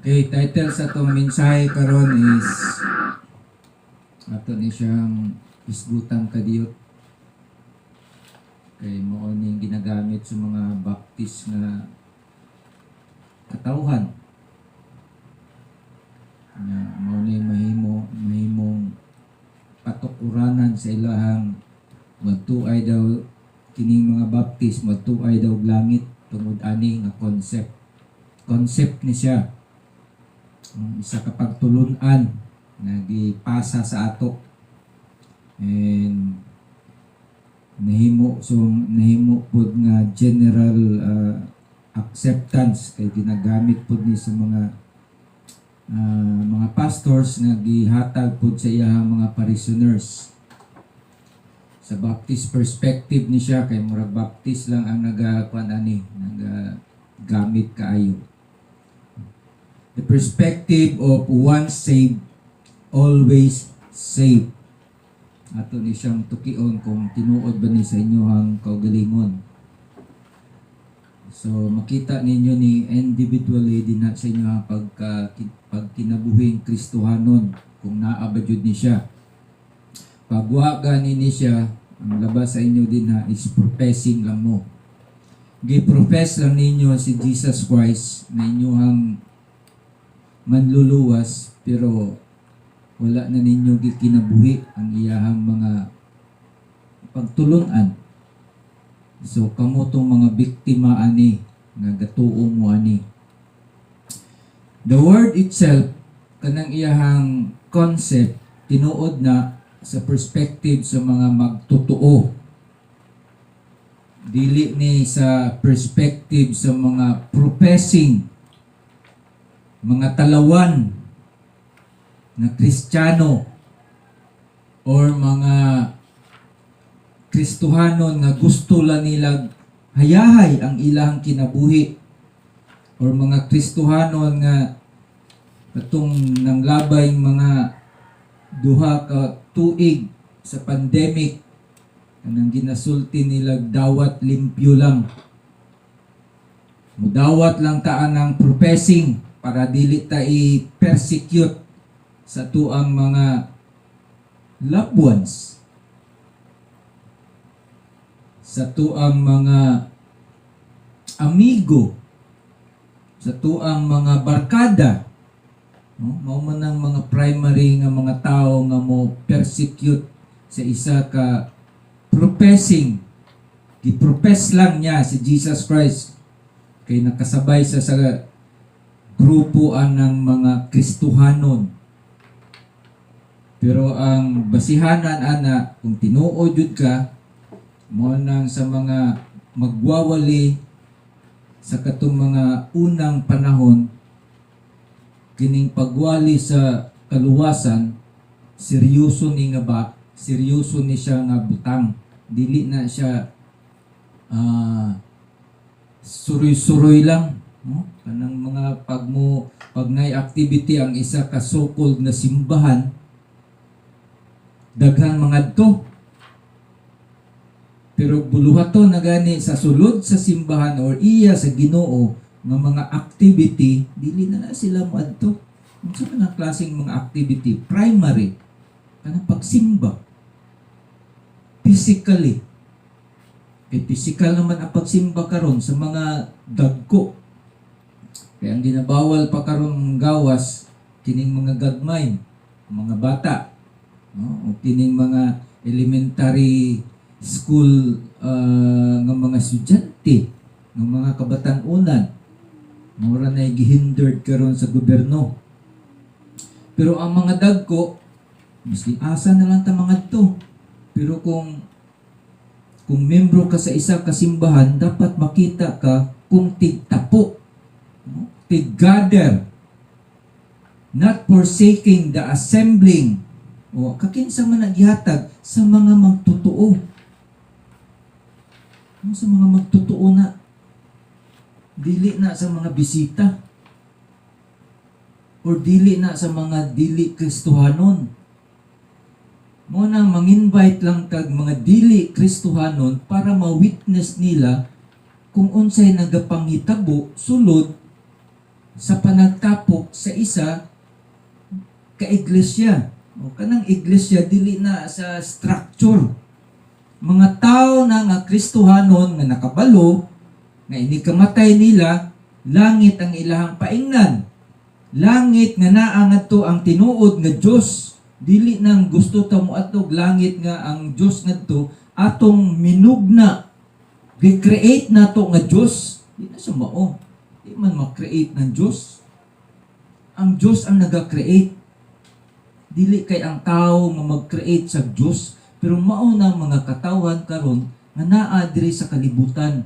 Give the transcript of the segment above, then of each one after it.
Okay, title sa itong mensahe karon is ato ni siyang isgutang kadiyot. Kay mo ning ginagamit sa mga baptist nga katawhan. Na mao ni mahimong patukuranan sa ilahang magtuay daw kining mga baptist, magtuay daw og langit tungod ani nga concept ni siya. Isa ka pagtulunan na gipasa sa ato, and nahimo pod nga general acceptance kay ginagamit pod ni sa mga pastors nga gihatag pod sa iyang mga parishioners. Sa Baptist perspective ni siya, kay murag Baptist lang ang nagagamit kaayo. The perspective of once saved, always saved. Ato ni siyang tukion kung tinuod ba ni sa inyohang kaugalingon. So makita ninyo ni individually din na sa inyohang pagkinabuhing Kristohanon kung naaba jud ni siya. Pagwa gani ni siya, ang labas sa inyo din na is professing lang mo. Gi-profess lang ninyo si Jesus Christ na inyohang manluluwas, pero wala na ninyo gikinabuhi ang iyahang mga pagtulunan. So kamo tong mga biktima ani nga gatuo mo ani. The word itself kanang iyahang concept tinuod na sa perspective sa mga magtotoo. Dili ni sa perspective sa mga professing, mga talawan na Kristiyano or mga Kristohanon nga gusto lang nila hayahay ang ilang kinabuhi, or mga Kristohanon nga katong nanglabay mga duha ka tuig sa pandemic kanang ginasulti nila dawat limpyo lang. Mudawat lang taan ng professing para dili ta i-persecute sa tuang mga loved ones, sa tuang mga amigo, sa tuang mga barkada. Mao man ang mga primary nga mga tao nga mo persecute sa isa ka professing. Giprofess lang niya si Jesus Christ kay nakasabay sa grupuan ng mga Kristohanon. Pero ang basihanan ana kung tinuod jud ka mo nang sa mga magwawali sa katong mga unang panahon, kining pagwali sa kaluwasan seryoso ni nga ba, seryoso ni siya nga butang. Dili na siya suroy-suroy lang. Kanang mga pag nay activity ang isa ka so-called na simbahan, daghang mga to. Pero buluhaton na gani sa sulod sa simbahan or iya sa Ginoo nga mga activity, dili na sila moadto. Unsa man ang klaseng mga activity? Primary, kanang pagsimba. Physically. Physical naman ang pagsimba karon sa mga dagko. Kaya ang ginabawal pa karon gawas kining mga gagmay, mga bata, o kining mga elementary school nga mga estudyante, ng mga kabatan-unan, mura na gihindered karon sa gobyerno. Pero ang mga dagko, miski asa na lang ta mga to. Pero kung membro ka sa isa ka simbahan, dapat makita ka kung tigtapo, tig-gather, not forsaking the assembling. O kakinsa man naghihatag sa mga magtotoo. Sa mga magtotoo na, dili na sa mga bisita, or dili na sa mga dili Kristohanon. Mo nang mang-invite lang kag mga dili Kristohanon para ma-witness nila kung unsay nagapangitabo sulod sa panagtapok dagko sa isa ka iglesia. O kanang iglesia dili na sa structure. Mga tao na nga Kristohanon nga nakabalo nga ini kamatay nila, langit ang ilahang paingnan. Langit nga naa ngadto ang tinuod nga Dios. Dili nang gusto ta moadtog langit nga ang Dios ngadto atong minugna. Recreate nato nga Dios. Di na siya mao. Di man ma-create ng Dios. Ang Dios ang naga-create. Dili kay ang tao nga mag-create sa Dios, pero mao na mga katawan karon nga naa diri sa kalibutan.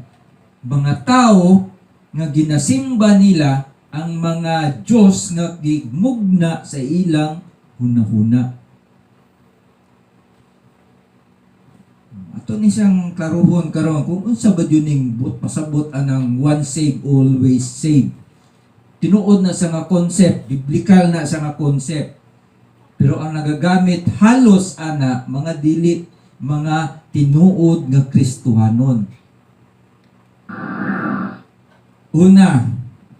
Mga tao nga ginasimba nila ang mga Diyos nga gigmugna sa ilang hunahuna. Ato ni siyang klaruhon karon kung unsa ba yuning pasabot anang one save always save. Tinuod na sa nga concept, biblical na sa nga concept. Pero ang nagagamit halos ana mga dili mga tinuod nga Kristohanon. Una,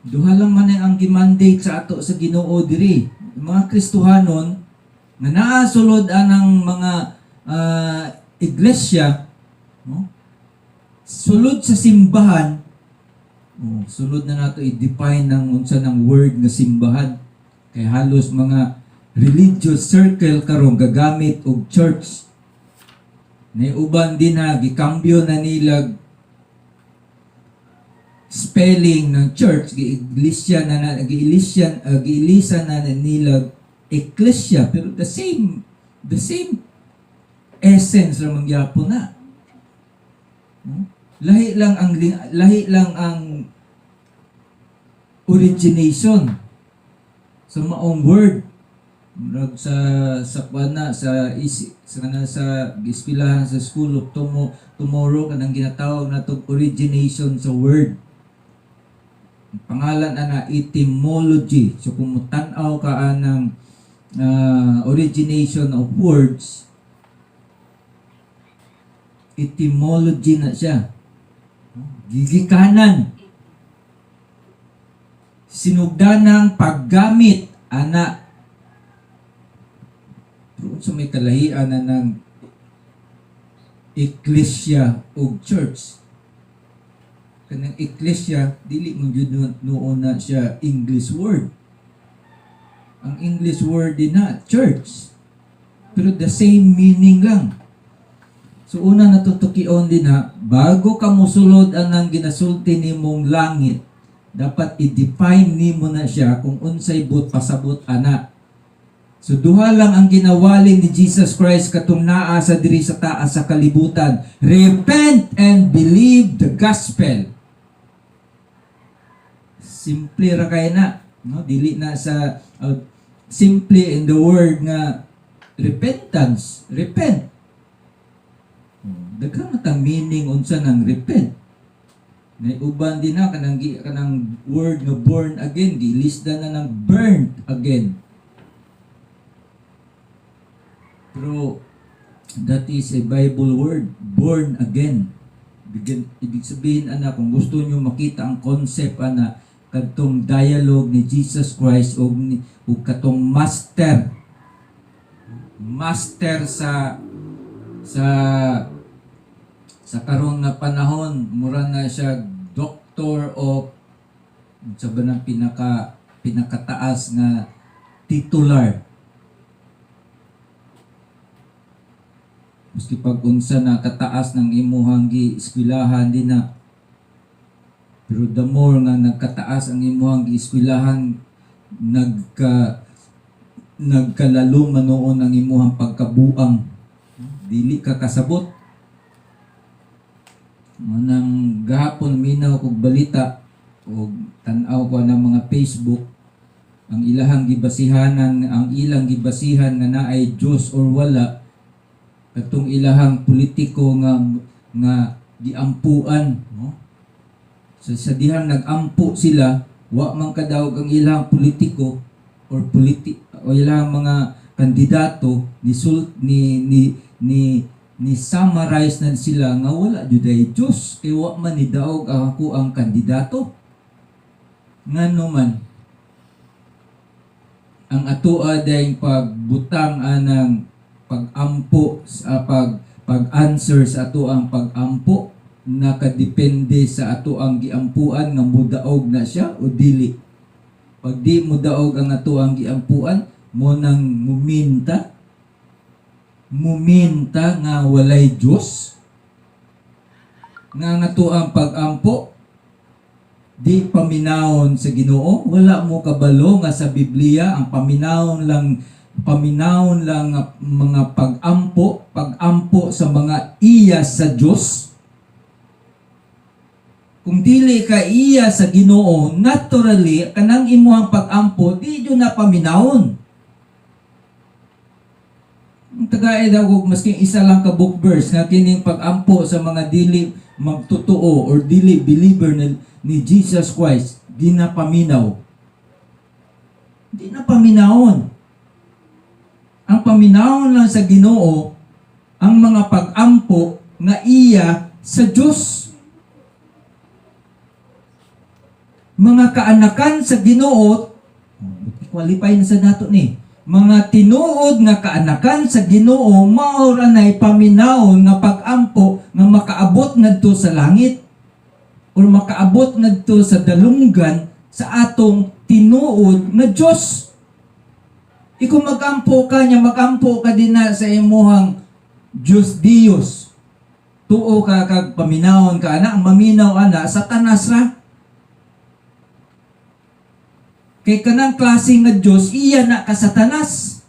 duha lang man ang gimandate sa ato sa Ginoo diri. Mga Kristohanon nga naa sulod anang mga iglesia, no? Sulod sa simbahan, sulod na nato i-define ng unsa ng word nga simbahan. Kay halos mga religious circle karon gagamit og church. Nay uban din ha gikambyo na nila spelling ng church, giiglesia na nila ecclesia, pero the same essence ra mangyapon na. Lahi lang ang origination sa maong word. Murag sa eskwelahan sa school of tomorrow kanang ginatawag natong origination sa word. Ang pangalan ana etymology. So kung mutan-aw ka anang origination of words, etymology na siya. Gigikanan. Sinugdanang paggamit ana. Pero sa may kalahian na ng ecclesia o church. Kanang ecclesia, dili mo yun noon na siya English word. Ang English word din na, church. Pero the same meaning lang. So una natutukion din na, bago ka musulod anang ginasulti ni mong langit, dapat i-define ni mo na siya kung unsay but pasabot ana. So duha lang ang ginawali ni Jesus Christ katong naa sa diri sa taas sa kalibutan. Repent and believe the gospel. Simple ra kay na, no? Dili na sa simply in the word nga repentance, repent. Daghang matang meaning unsa nang repent. Nay uban din na kanang word nga born again, gilisda na ng burnt again. Pero that is a Bible word, born again. Ibig sabihin ana kung gusto niyo makita ang concept ana kadtong dialogue ni Jesus Christ o katong master sa karon nga panahon, mura na siya doctor of sa banang pinakataas nga titular. Maski pag unsa na kataas ng imuhang gi-eskwelahan din na. Pero the more nga nagkataas ang imuhang gi-eskwelahan, nagkalalo manoon ang imuhang pagkabuang. Dili ka kasabot. Manang gahapon minaw kog balita o tan-aw ko ng mga Facebook, ang ilang gibasihan nga naay Dios or wala, katong ilahang politiko nga giampuan, no? So, sa dihang nag-ampu sila, wa man kadawg ang ilang politiko o ilang mga kandidato ni summarize na sila nga wala jud ay Dios kay wa man ni daog ako ang kandidato. Ngano man ang atoa dayang pagbutang anang pag-ampo sa pag-answer sa ato ang pag-ampo nakadepende sa ato ang giampuan nga mudaog na siya o dili. Pag di mudaog ang ato ang giampuan, mo nang muminta nga walay Dios nga ato ang pag-ampo di paminawon sa Ginoo. Wala mo kabalo nga sa Biblia ang paminawon lang nga mga pag-ampo sa mga iya sa Dios. Kung dili ka iya sa Ginoo, naturally kanang imuhang pag-ampo di jud na paminawon. Ang tagay daw kung maski isa lang ka book verse nga kining pag-ampo sa mga dili magtotoo or dili believer ni Jesus Christ, di na paminaw. Di na paminawon. Ang paminawon lang sa Ginoo ang mga pag-ampo nga iya sa Dios. Mga kaanakan sa Ginoo, qualify na sa nato ni. Mga tinuod nga kaanakan sa Ginoo mao ra nay paminawon nga pag-ampo nga makaabot ngadto sa langit o makaabot ngadto sa dalunggan sa atong tinuod nga Dios. Ikaw magampo ka niya, magampo ka din na sa imuhang Diyos. Tuo ka kag paminawon ka ana, ang maminaw ana Satanas ra. Kay kanang klase nga Diyos, iya na ka Satanas.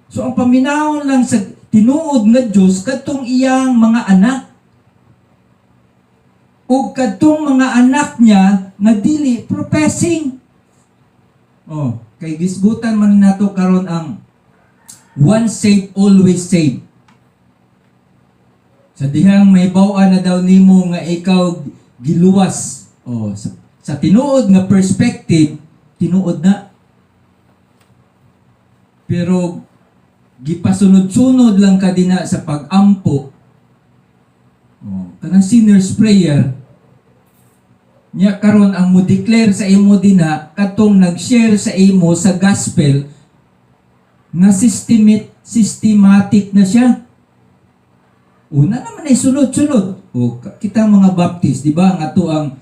So ang paminawon lang sa tinuod nga Diyos kadtong iyang mga anak. O kadtong mga anak niya nga dili professing. Oh, kay gisgutan man nato karon ang once saved always saved. Sa dihang may bawa na daw nimo nga ikaw giluwas. Oh, sa tinuod nga perspective, tinuod na. Pero gipasunod-sunod lang ka dinha sa pag-ampo. Oh, kanang sinner's prayer. Nya karon ang mo declare sa imo dinha katong nag-share sa imo sa gospel na systematic na siya. Una naman ay sunod-sunod. O kita mga Baptist, di ba, ang ato ang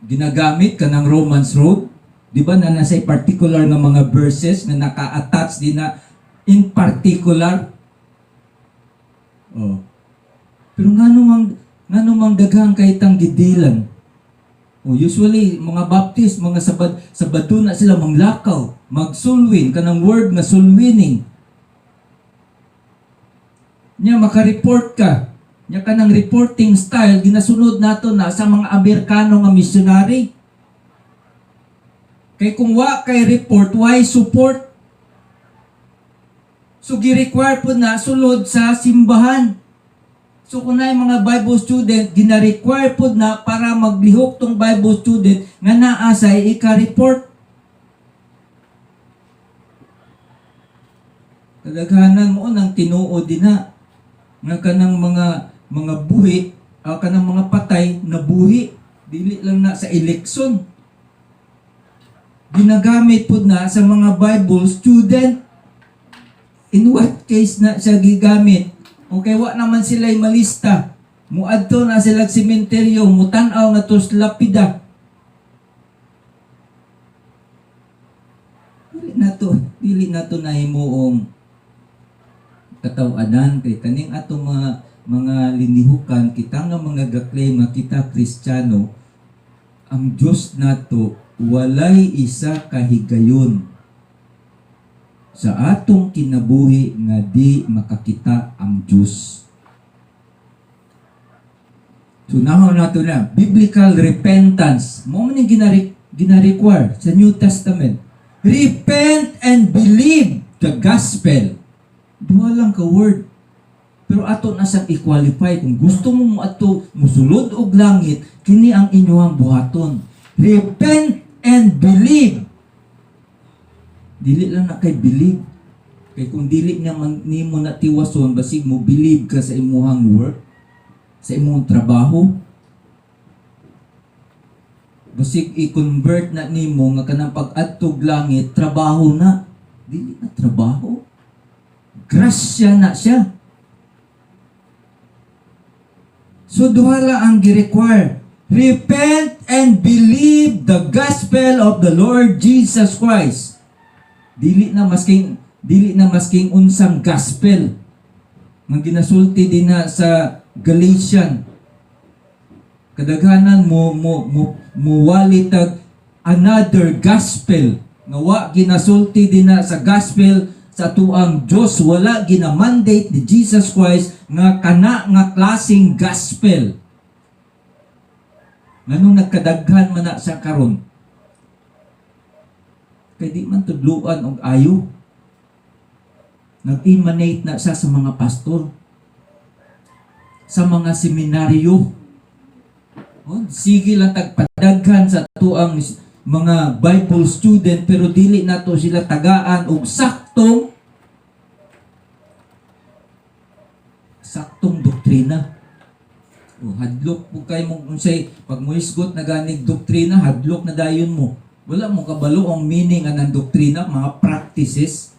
ginagamit kanang Romans Road, di ba, na nasa particular nga mga verses na naka-attach din na in particular. Oh. Pero nga namang daghang kay tang gidilan. Usually, mga Baptist, mga sabado na sila manglakaw, magsulwin, kanang word na sulwining. Nya maka-report ka. Nya kanang reporting style, ginasunod nato na sa mga Amerikano nga missionary. Kay kung wa kay report, why support? So, gi-require po na sulod sa simbahan. So kung na yung mga Bible student, gina-require po na para maglihok tong Bible student nga naasay ika-report. Kadaghanan mo nang tinuod din na nga kanang mga buhi, kanang mga patay na buhi, dili lang na sa eleksyon. Ginagamit po na sa mga Bible student. In what case na siya gigamit? Okay, wa naman sila'y malista. Muadto na sila sementeryo, mutanaw na tos lapida. Dili na to na himuong katawanan kay kaning ato mga linihukan kita nga mga gaklaim nga kita Kristiyano, ang Dios nato walay isa kahigayon sa atong kinabuhi nga di makakita ang Diyos. So now nato na, biblical repentance. Mo man gina-require sa New Testament. Repent and believe the gospel. Duha lang ka word. Pero ato na siyang i-qualify. Kung gusto mo ato musulod og langit, kini ang inyong buhaton. Repent and believe. Dili lang na kay believe. Kay kung dili naman nimo na tiwason, basig mo believe ka sa imuhang work, sa imong trabaho. Busig i-convert na nimo nga kanang pag-adtog langit, trabaho na. Dili na trabaho. Grasya na siya. So duha lang ang gi-require. Repent and believe the gospel of the Lord Jesus Christ. Dili na masking unsang gospel nga ginasulti din na sa Galatian. Kadaghanan mo walitag another gospel nga wa ginasulti din na sa gospel sa tuang Dios, wala gina-mandate ni Jesus Christ nga kana nga klaseng gospel. Nganong nagkadaghan man na sa karon, kay di man tudluan og ayo. Nag-emanate na siya sa mga pastor, sa mga seminaryo. Sige lang tagpadaghan sa tuang mga Bible student, pero dili na to sila tagaan og saktong doktrina. Hadlok po kayo mo kung say, pag mo isgot na ganig doktrina, hadlok na dayon mo. Wala mo kabalo ang meaning ng doktrina, mga practices.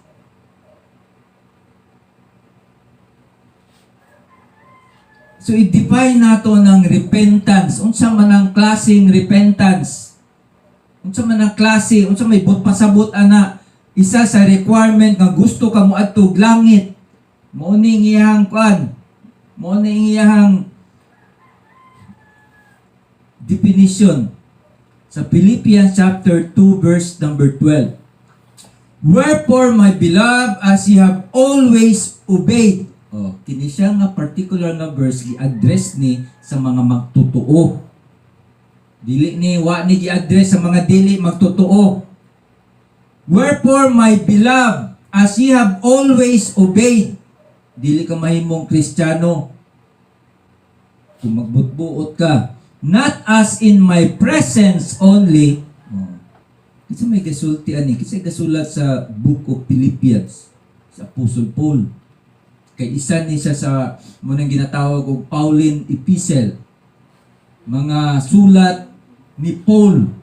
So i-define nato ng repentance. Unsa man ang klaseng repentance? Unsa man ang klase, unsa may pasabot ana, isa sa requirement nga gusto ka mo adtog langit. Mao ning iyang kuan. Mao ning iyang definition sa Philippians chapter 2 verse number 12. Wherefore, my beloved, as ye have always obeyed. Kini siya nga particular nga verse gi-address ni sa mga magtotoo. Dili ni wa ni gi-address sa mga dili magtotoo. Wherefore, my beloved, as ye have always obeyed. Dili ka mahimong Kristiyano kung magbutbuot ka. Not as in my presence only. Kasi may gasulti ani, kasi gasulat sa book of Philippians sa Apostle Paul. Kay isa ni siya sa munang ginatawag og Pauline epistle. Mga sulat ni Paul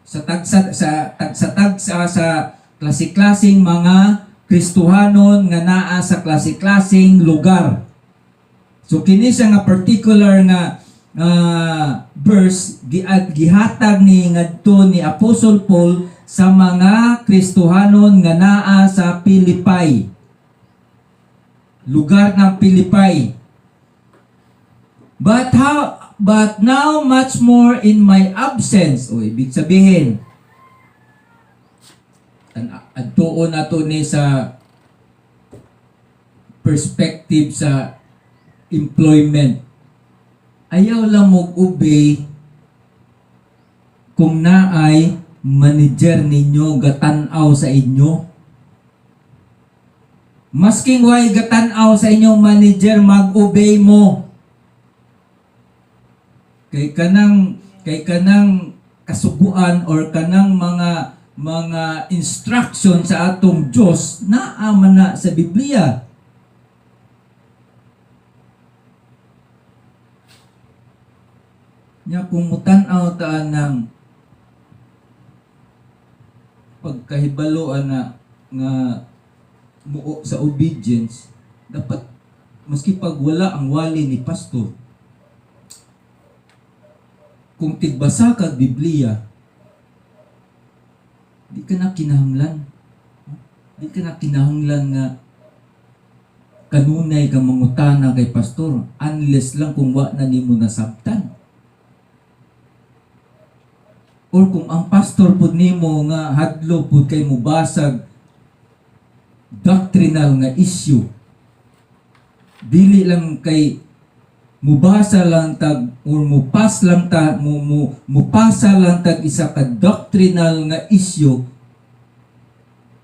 sa tagsa sa klase-klaseng mga Kristohanon nga naa sa klase-klaseng lugar. So kini siya nga particular nga verse gihatag ni ngadto ni Apostle Paul sa mga Kristohanon nga naa sa Pilipay. Lugar ng Pilipay. But now much more in my absence. O ibig sabihin, adtuon nato ni sa perspective sa employment. Ayaw lang mag-obey kung naay manager ninyo gatanaw sa inyo. Masking way gatanaw sa inyong manager, mag-obey mo. Kay kanang kasuguan or kanang mga instruction sa atong Diyos naa man na sa Biblia. Nya kung mutan-aw ta ng pagkahibaloan na nga muo sa obedience, dapat maski pag wala ang wali ni pastor, kung tigbasa kag Biblia, di ka na kinahanglan. Di ka na kinahanglan nga kanunay kang mangutana kay pastor, unless lang kung wa na nimo nasabtan. Or kung ang pastor pud nimo nga hadlo pud kay mubasag doctrinal nga issue, dili lang kay mubasa lang tag or mupasa lang tag isa ka doctrinal nga issue,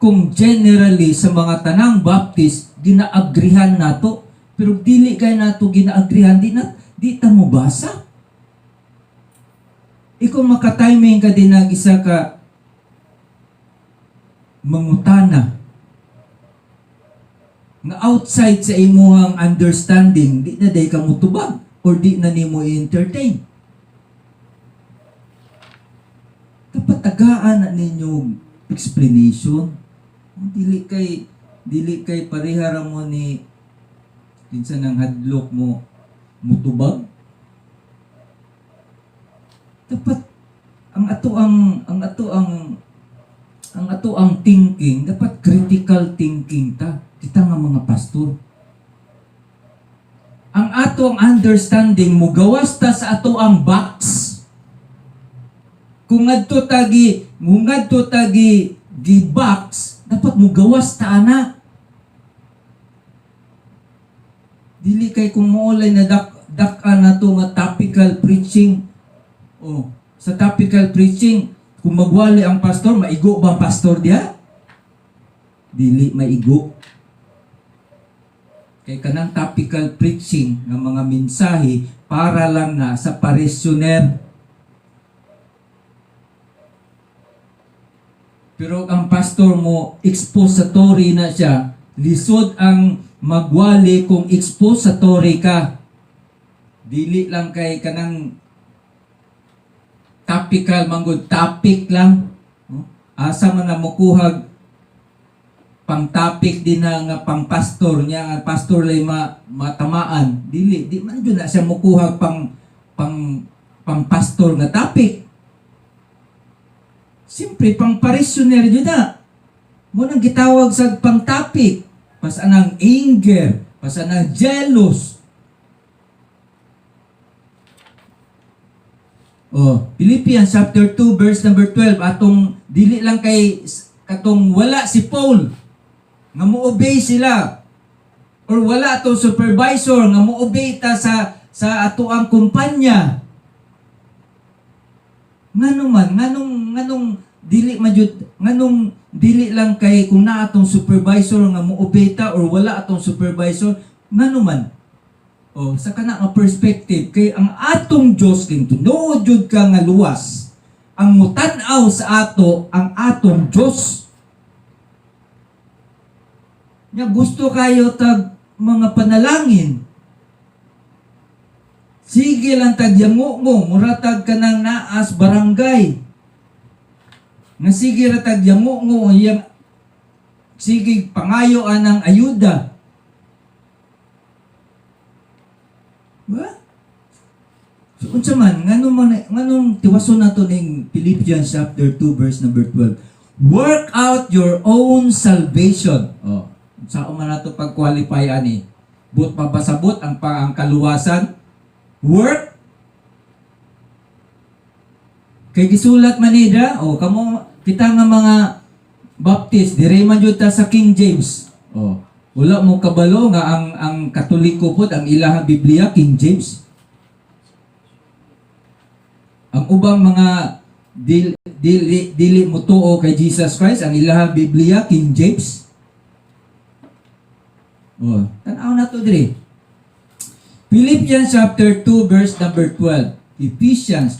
kung generally sa mga tanang Baptist ginaagrihan nato, pero dili kay nato ginaagrihan, di ta mubasa. Ikaw makatiming ka din ng isa ka mangutana nga outside sa imuhang understanding, di na day ka mutubag or di na nimo i-entertain. Dapat tagaan na ninyo explanation. Dili kay parehara mo ni kinsa nang hadlok mo mutubag. Dapat ang ato ang thinking dapat critical thinking kita nga mga pastor. Ang ato ang understanding mo gawas ta sa ato ang box. Kung ngadto tagi gi-box, dapat mo gawas ta ana. Dili kay kung maulay na dak na to nga topical preaching. Sa topical preaching, kung magwali ang pastor, maigo ba ang pastor diha? Dili maigo. Kay kanang topical preaching ng mga mensahe para lang na sa parishioner. Pero ang pastor mo, expository na siya. Lisod ang magwali kung expository ka. Dili lang kay kanang topical, manggod topic lang. Asa man na mukuhag pang topic din na nga pang pastor niya, ang pastor lay matamaan. Di man yun na siya mukuhag pang pastor nga topic. Siyempre, pang parishioner yun na. Munang gitawag sa pang topic. Pasanang anger, pasanang jealous. Philippians chapter 2 verse number 12, atong dili lang kay katong wala si Paul nga mo-obey sila, or wala atong supervisor nga mo-obey ta sa ato ang kumpanya. Nganong dili lang kay kung na atong supervisor nga mo-obey ta or wala atong supervisor, nganuman. Sa kana nga perspective kay ang atong Dios king tinuod jud ka nga luwas. Ang mutan-aw sa ato ang atong Dios. Nya gusto kayo tag mga panalangin. Sige lang tag yango mo, muratag ka ng naas barangay. Nga sige ra tag yango mo, sige pangayo anang ayuda. Ba? So unsa man nganong tiwason nato ning Philippians chapter 2 verse number 12. Work out your own salvation. Sao man nato pag-qualify ani? But mapasabot ang kaluwasan. Work kay gisulat manida kamo kita nga mga Baptist dire man jud ta sa King James. Wala mo kabalo nga ang Katoliko pod ang ilahang Biblia King James. Ang ubang mga dili mo tuo kay Jesus Christ ang ilahang Biblia King James. Tan-aw na to dire. Philippians chapter 2 verse number 12.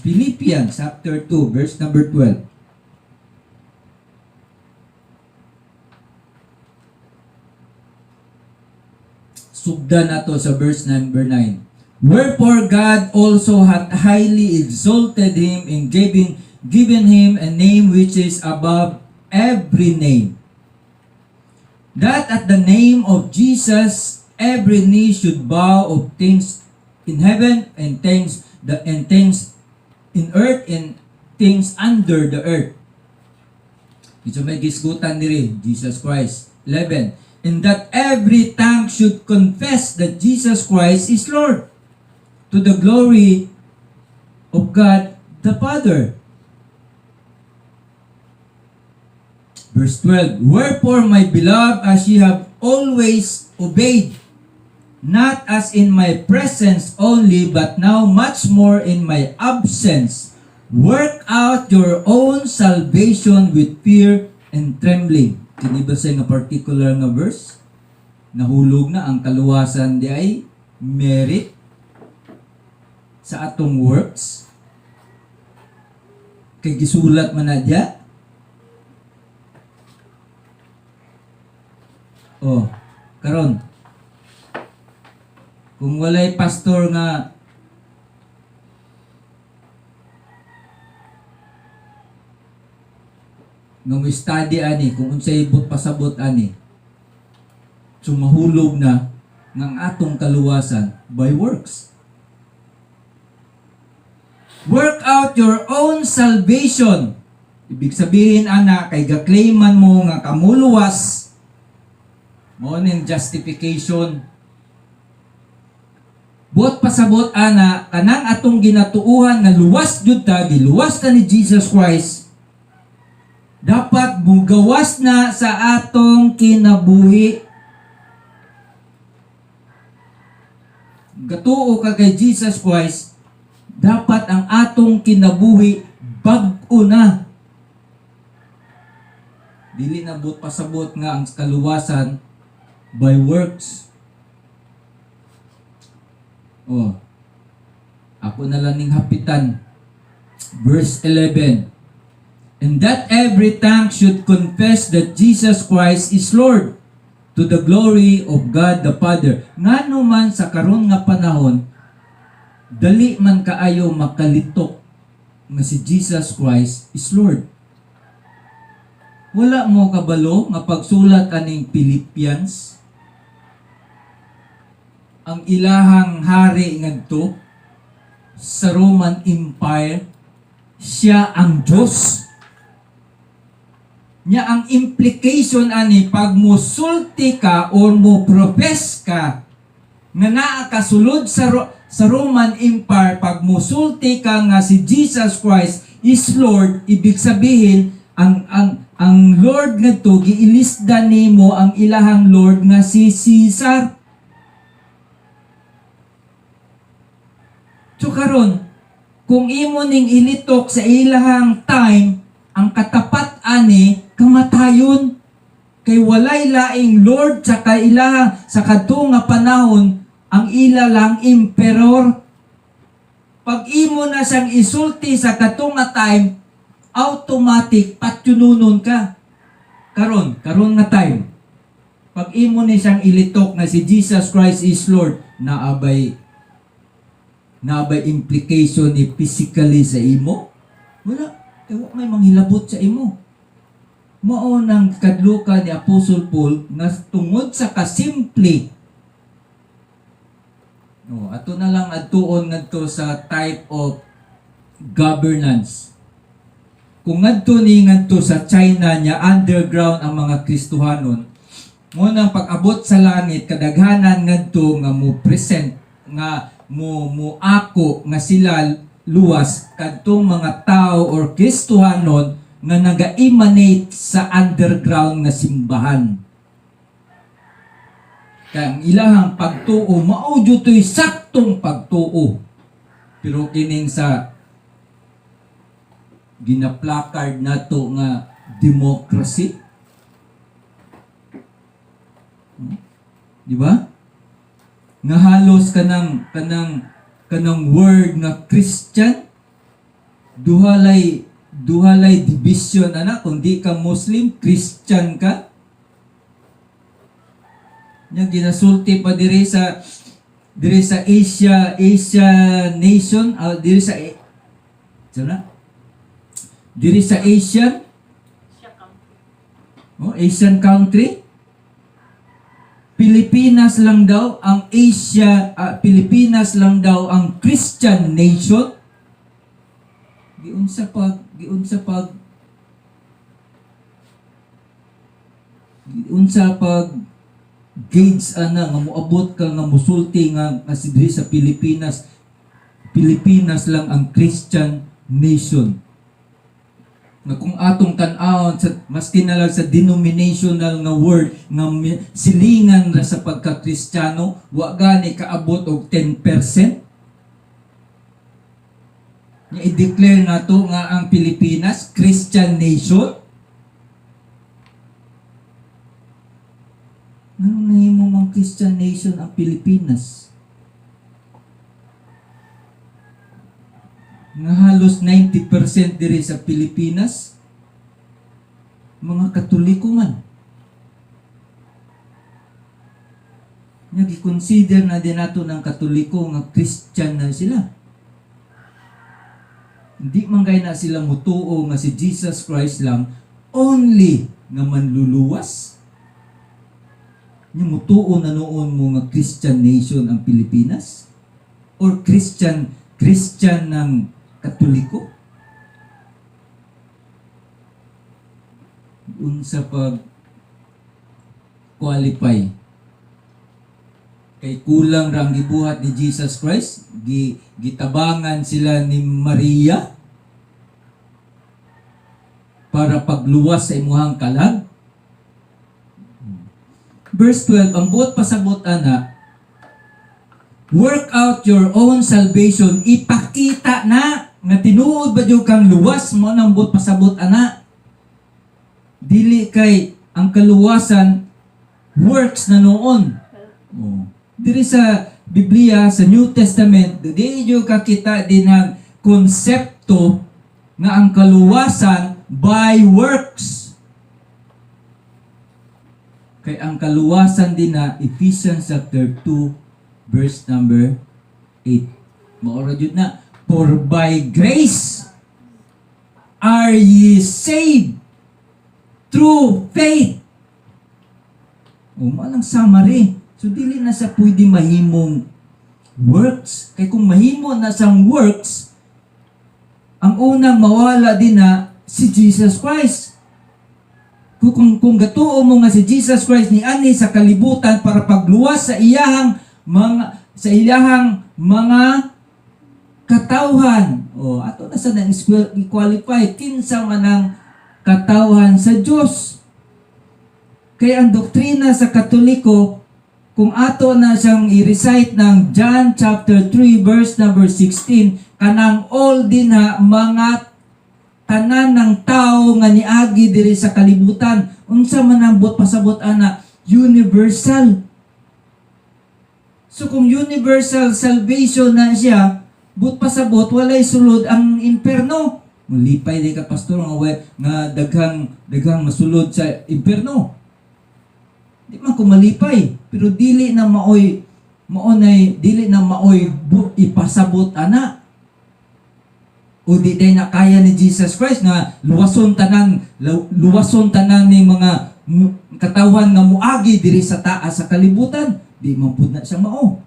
Philippians chapter 2 verse number 12. Sugdan nato sa verse number 9. Wherefore God also hath highly exalted him and given him a name which is above every name, that at the name of Jesus every knee should bow of things in heaven and things in earth and things under the earth. Ito may gisgutan diri, Jesus Christ. 11. And that every tongue should confess that Jesus Christ is Lord, to the glory of God the Father. Verse 12. Wherefore, my beloved, as ye have always obeyed, not as in my presence only, but now much more in my absence, work out your own salvation with fear and trembling. Kinibasay nga particular nga verse, nahulog na ang kaluwasan di ay merit sa atong works. Kay gisulat man na diya. Karon kung walay pastor nga nga mo study ani kung unsay but pasabot ani. So mahulog na ng atong kaluwasan by works. Work out your own salvation. Ibig sabihin ana kay gaklaiman mo nga kamuluwas mo ning justification. Buot pasabot ana kanang atong ginatuuhan nga luwas jud ta, giluwas ta ni Jesus Christ. Dapat mugawas na sa atong kinabuhi. Gatuo ka kay Jesus Christ, dapat ang atong kinabuhi bag-o na. Dili na but pasabot nga ang kaluwasan by works. Ako na lang ning hapitan. Verse 11. And that every tongue should confess that Jesus Christ is Lord, to the glory of God the Father. Ngano man sa karon nga panahon, dali man kaayo makalitok nga si Jesus Christ is Lord. Wala mo kabalo nga pagsulat aning Philippians, ang ilahang hari ngadto sa Roman Empire, siya ang Diyos. Nya ang implication ani pag musulti ka or mo profess ka nga naa kasulod sa Roman Empire, pag musulti ka nga si Jesus Christ is Lord, ibig sabihin ang Lord ngadto giilisda nimo ang ilahang Lord nga si Caesar. So karon kung imo ning ilitok sa ilahang time, ang katapat ani kamatayon, kay walay laing Lord sa kailaha sa kadto nga panahon, ang ila lang emperor. Pag imo na siyang isulti sa kadto nga time, automatic patyununon ka. Karon nga time, pag imo ni siyang ilitok na si Jesus Christ is Lord, naabay implication ni physically sa imo? Wala. Ewa may manghilabot sa imo. Mao nang kadluka ni Apostle Paul nga tungod sa kasimple. Ato na lang adtuon ngadto sa type of governance. Kung ngadto ni ngadto sa China nya underground ang mga Kristohanon, mo nang pag-abot sa langit kadaghanan ngadto nga mo present nga mo ako nga sila luwas kadtong mga tao or Kristohanon nga naga-emanate sa underground nga simbahan. Kaya ang ilahang pagtuo, maudio to'y saktong pagtuo. Pero kining sa ginaplakard na to nga democracy. Di ba? Nga halos kanang word nga Christian, duhalay division ana, kung di ka Muslim, Christian ka. Nya ginasulti pa diri sa Asia nation, diri sa Asian country. Pilipinas lang daw ang Pilipinas lang daw ang Christian nation. Giunsa pag gauge ana nga moabot ka nga musulti nga si diri sa Pilipinas lang ang Christian nation. Nga kung atong tan-awon maski na lang sa denominational nga word nga silingan ra sa pagka-Kristiyano, wa gani kaabot og 10%. Nga i-declare nato nga ang Pilipinas Christian nation. Anong nahimo mang Christian nation ang Pilipinas? Nga halos 90% diri sa Pilipinas mga Katoliko man. Nga gi-consider na din nato ng Katoliko nga Christian na sila. Hindi man kay na sila mutuo nga si Jesus Christ lang only nga manluluwas. Yung mutuo na noon mo nga Christian nation ang Pilipinas? Or Christian ng Katoliko? Unsa pag qualify kay kulang ra ang gibuhat ni Jesus Christ, gitabangan sila ni Maria para pagluwas sa imuhang kalag. Verse 12, ang buot pasabot ana, work out your own salvation. Ipakita na nga tinuod ba jud kang luwas mo nang buot pasabot ana. Dili kay ang kaluwasan works na noon. Oh. Diri sa Biblia, sa New Testament, di nyo kakita din ang konsepto nga ang kaluwasan by works. Kay ang kaluwasan din na Ephesians chapter 2 verse number 8. Maura jud na, for by grace are ye saved through faith. O malang summary. So, dili na sa pwede mahimong works. Kaya kung mahimo na sang works, ang unang mawala din na si Jesus Christ. Kung gatuo mo nga si Jesus Christ ni ani sa kalibutan para pagluwas sa iyahang mga katawhan. O, ato na sa nang i-qualify, kinsa man ang katawhan sa Diyos. Kaya ang doktrina sa Katoliko, kung ato na siyang i-recite ng John chapter 3 verse number 16, kanang all din ha mga tanan ng tao nga niagi diri sa kalibutan, unsa man ang buot pasabot ana, universal. So kung universal salvation na siya, buot pasabot walay sulod ang imperno. Mulipay di ka pastor nga daghang masulod sa imperno. Di man ko malipay, pero dili na maoy ipasabot ana. O di day na kaya ni Jesus Christ nga luwason tanan ni mga katawan nga muagi diri sa taas sa kalibutan. Di man pud na siya mao.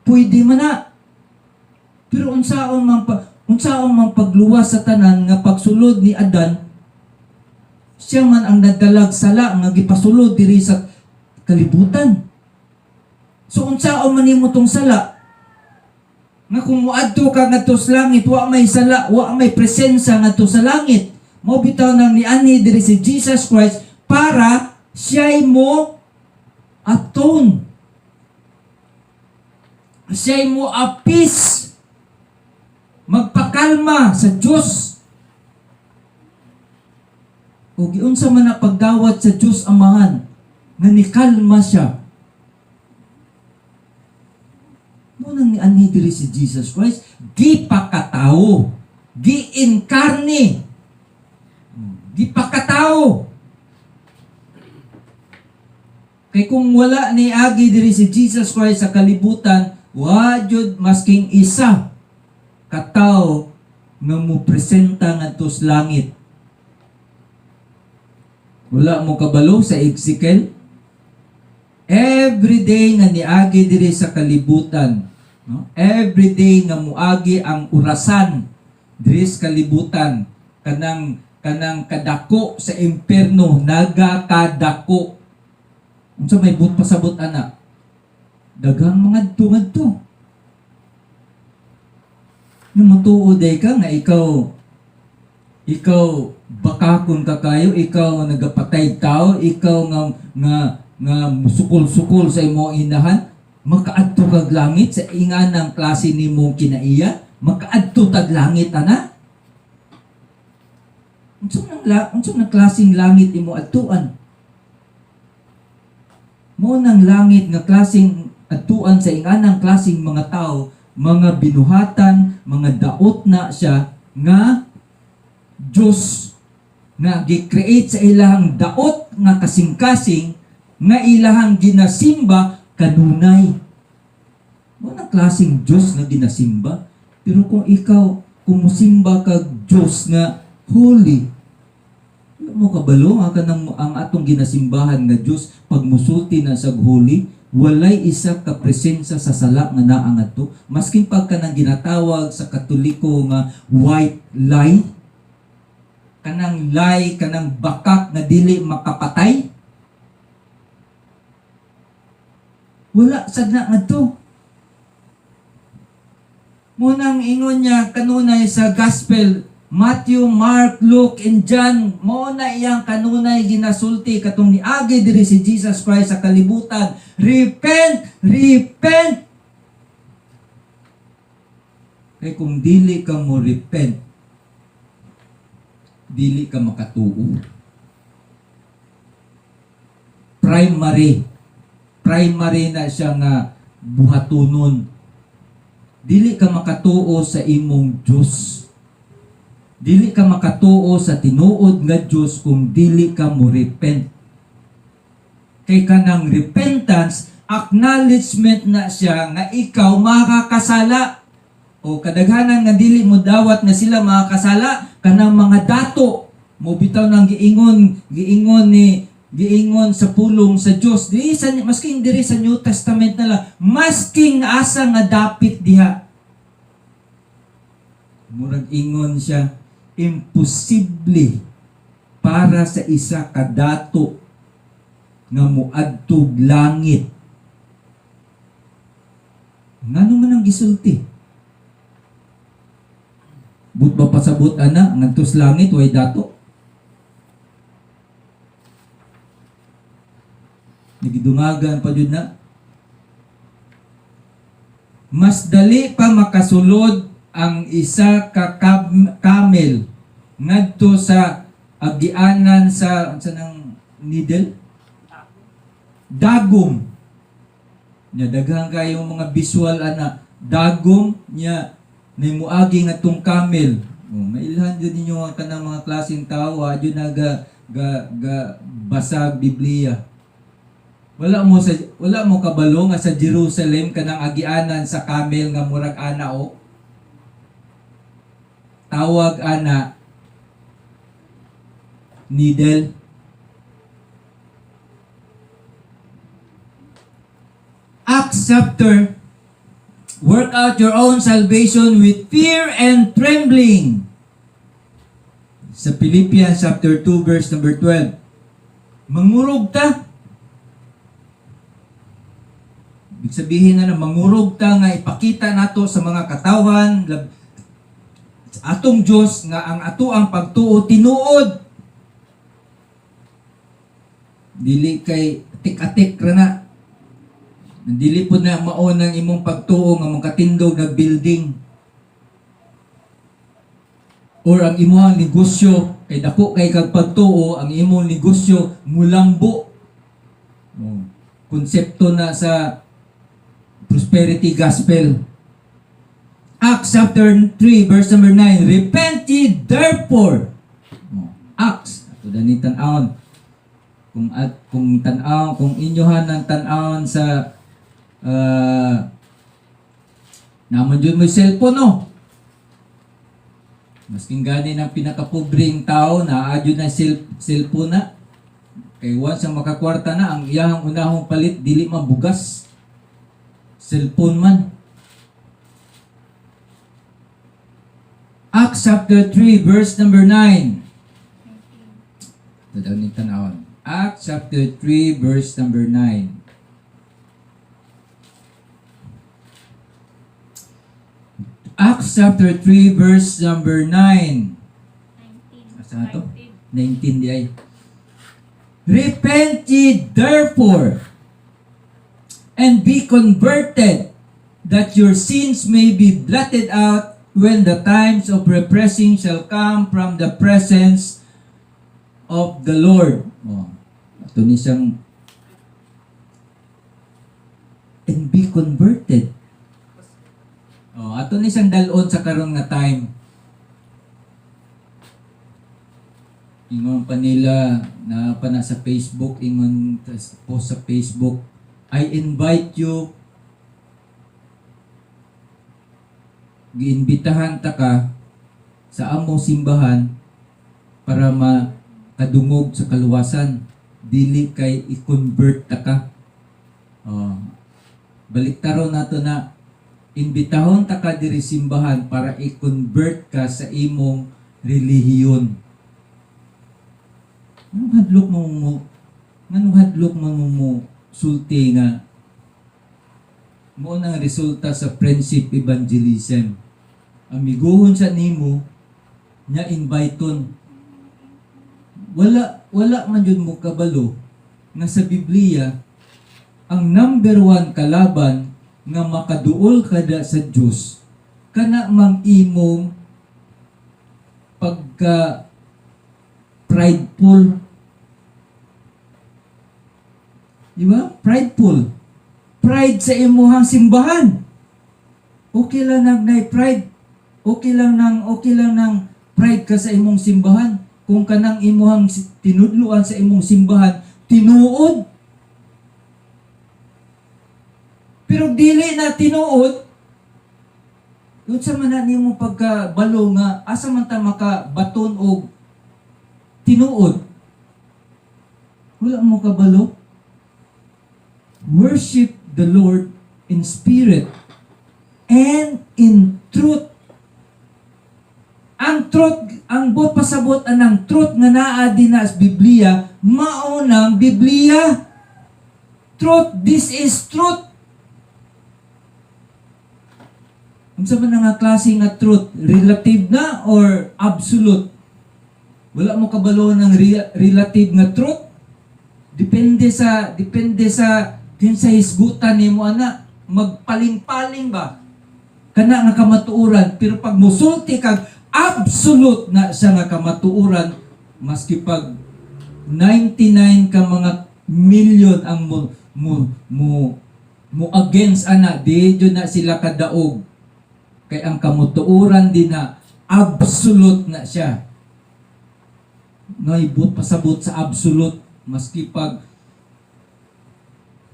Pwede man na. Pero unsaon man pagluwas sa tanan nga pagsulod ni Adan, siya man ang nagdalag sala nga gipasulod diri sa kalibutan. So unsaon man nimo tong sala? Nga kung muadto ka ngadto sa langit, wa may sala, wa may presensya ngadto sa langit. Mao bitaw nang niani diri si Jesus Christ para siya'y mo atone. Siya'y mo apis. Magpakalma sa Diyos. O giunsa man na pagdawat sa Diyos Amahan, nga nikalma siya. Munang niani diri si Jesus Christ, gipakatao, gi-incarne, gipakatao. Kay kung wala ni agi diri si Jesus Christ sa kalibutan, wa jud masking isa katao nga mo presenta ngadto sa langit. Wala mo kabalo sa Ezekiel? Every day nga niagi diri sa kalibutan, no? Every day nga muagi ang orasan diri sa kalibutan, kanang kadako sa imperno nagakadako. Unsa may but pasabot ana? Daghang mga ngadto. Yung mutuo day ka nga ikaw bakakon ka kayo, ikaw nga nagapatay tao, ikaw nga musukol-sukol sa imong inahan, makaadto kag langit sa inganang klase nimo kinaiya, makaadto tag langit ana. Unsang nang klaseng langit imo adtuan? Mo nang langit nga klaseng adtuan sa inganang klaseng mga tao, mga binuhatan, mga daot na siya nga Diyos nga gi-create sa ilahang daot nga kasing-kasing nga ilahang ginasimba kanunay. Wala klaseng Diyos nga ginasimba. Pero kung ikaw kumusimba kag Diyos nga holy, Mo kabalo ang atong ginasimbahan nga Dios pag musulti na sa huli, walay isa ka presensya sa sala nga naa ngadto. Maskin pagka nang ginatawag sa Katoliko nga white lie, kanang lie, kanang bakak nga dili makapatay. Wala sad na ngadto. Munang ingon niya kanunay sa gospel, Matthew, Mark, Luke, and John, mo na iyang kanunay ginasulti katong niagi diri si Jesus Christ sa kalibutan. Repent! Repent! Kaya kung dili ka mo repent, dili ka makatuo. Primary na siya nga buhatonon. Dili ka makatuo sa imong Diyos. Dili ka makatuo sa tinuod nga Diyos kung dili ka mo repent. Kay kanang repentance, acknowledgement na siya nga ikaw makakasala. O kadaghanan nga dili mo dawat nga sila makakasala, kanang mga dato mo bitaw nang giingon sa pulong sa Dios. Masking diri sa New Testament na lang, masking asa nga dapit diha. Murag ingon siya, imposible para sa isa ka dato nga muadtog langit. Ngano man ang gisulti? But ba pasabot ana ngadtos langit way dato? Nagidungagan pa jud na. Mas dali pa makasulod ang isa ka camel ngadto sa agianan sa nang needle, dagom nya. Daghang kayo mga visual ana dagom nya ni muagi ngadtong camel. Mailhan jud ninyo ang kanang mga klaseng tao adyo naga basag Biblia. Wala mo kabalo nga sa Jerusalem kanang agianan sa camel nga murag ana o tawag ana needle. Acts chapter, work out your own salvation with fear and trembling. Sa Philippians chapter 2 verse number 12. Mangurog ta. Ibig sabihin na mangurog ta nga ipakita nato sa mga katawan atong Diyos nga ang ato ang pagtuo tinuod. Dili kay tik-atik ra na. Dili po na mao nang imong pagtuo nga makatindog na building. Or ang imong negosyo kay dako kay kag pagtuo, ang imong negosyo mulambo. Konsepto na sa prosperity gospel. Acts chapter 3 verse number 9. Repent ye therefore. Acts ato dani tan-awon. Kung inyohan ng tan-awon sa naman yun mo cellphone no. Masking gani ng pinakapubring tao na adyo na cellphone na. Kay once ang makakwarta na, ang iyang unahong palit dili mabugas. Cellphone man. Acts chapter 3 verse number 9. Ito daw ni tanawon. Acts chapter 3 verse number 9. Acts chapter 3 verse number 9. 19. Asa to? 19 di ay. Repent ye therefore and be converted, that your sins may be blotted out when the times of refreshing shall come from the presence of the Lord. Ito ni siyang and be converted. Ato ni siyang dalon sa karon nga time. Ingon pa nila na pa na sa Facebook, ingon post sa Facebook, I invite you, giimbitahan ta ka sa among simbahan para kadungog sa kaluwasan, dili kay i-convert ta ka. Baliktaron nato na imbitahon ta ka diri simbahan para i-convert ka sa imong relihiyon. Nganong hadlok mo sulti nga mo nang resulta sa friendship evangelism. Amiguhon sa nimo nya inviteon. Wala man yun mo kabalo nga sa Biblia ang number 1 kalaban nga makaduol kada sa Dios kana mang imong pagka prideful. Di ba? Prideful. Pride sa imuhang simbahan. Okay lang nang pride. Okay lang nang pride ka sa imong simbahan. Kung kanang imuhang tinudluan sa imong simbahan, tinuod. Pero dili na tinuod, yun sa man nimo pagkabalo nga, asa man ta makabaton og tinuod. Wala mo kabalo. Worship the Lord in spirit and in truth. Ang truth, ang bot pasabot anang truth nga naa din na sa Biblia, mao nang Biblia. Truth, this is truth. Unsa man nga klase nga truth? Relative na or absolute? Wala mo kabalo ng relative nga truth. Depende sa kinsa hisgutan nimo ana, magpaling-paling ba kana nga kamatuoran, pero pag musulti kag absolute na siya nga kamatuoran, maski pag 99 ka mga million ang mo against ana, di jud na sila kadaog. Kay ang kamatuoran din na absolute na siya. Naibot pasabot sa absolute, maski pag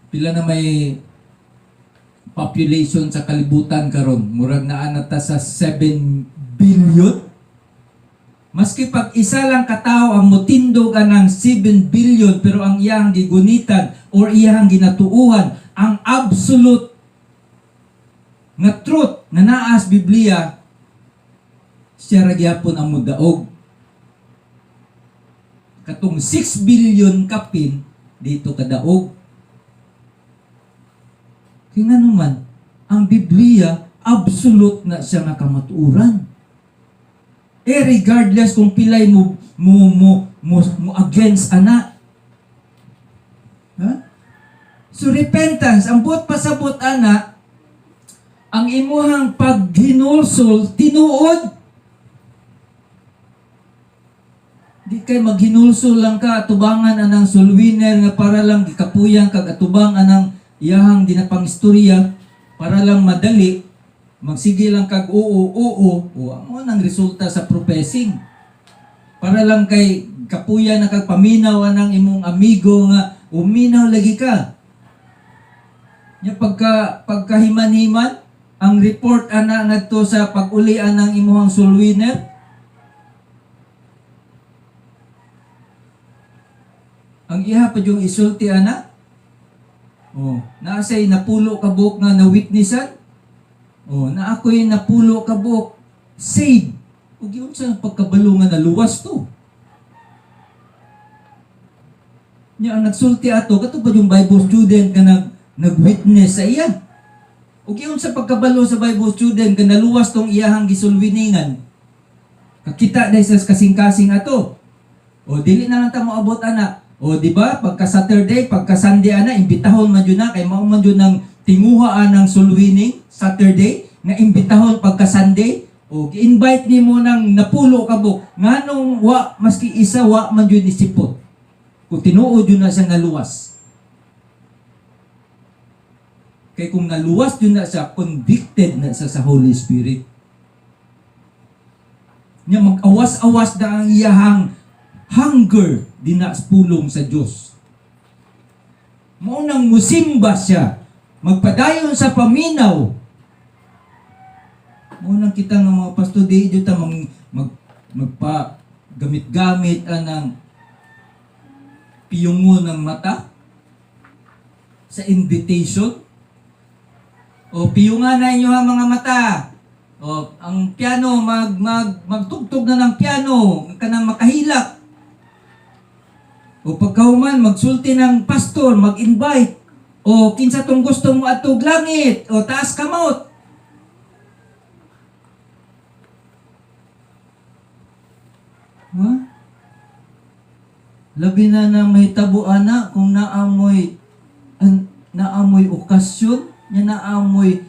pila na may population sa kalibutan karon, murag naa nata sa 7 billion. Maski pag isa lang katawo ang motindog ng 7 billion, pero ang iyang gigunitan or iyang ginatuuhan, ang absolute nga truth nga naa sa Biblia, siya ra gyapon ang mudaog. Katong 6 billion kapin dito kadaog. Kaya nga naman, ang Biblia, absolute na siya nga kamatuoran. Regardless kung pilay mo against ana. Ha? So repentance, ang buot pasabot ana, ang imuhang paghinulsol, tinuod. Di kay maghinulsol lang ka, atubangan anang sulwiner nga para lang gikapuyang kag atubang anang iyahang ginapang-istorya para lang madali, magsige lang kag oo, mo nang resulta sa professing. Para lang kay kapuya na kag paminaw anang imong amigo nga uminaw lagi ka. Nya pagkahiman-himan, ang report ana ngadto sa pag-ulian ng imong sulwiner, ang iha pa yung isulti ana. Naasay napulo ka buok nga na-witnessan. Na ako'y napulo ka buok saved. Ug yun sa pagkabalo nga naluwas to. Nya ang nagsulti ato, kato ba yung Bible student nga nag-witness sa iya? Ug yun sa pagkabalo sa Bible student nga naluwas tong iyahang gisulwiningan. Kakita dahil sa kasing-kasing ato. Dili na lang ta moabot ana. Di ba? Pagka Saturday, pagka Sunday ana, imbitahon man yun na, kay mao man yun ng tinguhaan ng sulwining, Saturday, nga imbitahon pagka Sunday, i-invite ni mo ng napulo ka buk, nga nung maski isa man yun isipot, kung tinuod yun na siya naluwas. Kay kung naluwas yun na siya, convicted na siya sa Holy Spirit. Niya mag-awas-awas na ang iyahang hunger dinapulong sa Diyos. Maunang musimba siya, magpadayon sa paminaw. Maunang kita ng mga pastor di dito magpa gamit-gamit anang piyungo ng mata sa invitation. O piyungan na inyo ang mga mata. O ang piano magtugtog na ng piano kanang makahilak. O pagkahuman magsulti ng pastor, mag-invite. O kinsa tong gusto mo atog langit, o taas kamot. Ha? Labi na nang mahitabo ana kung naamoy okasyon, nya naamoy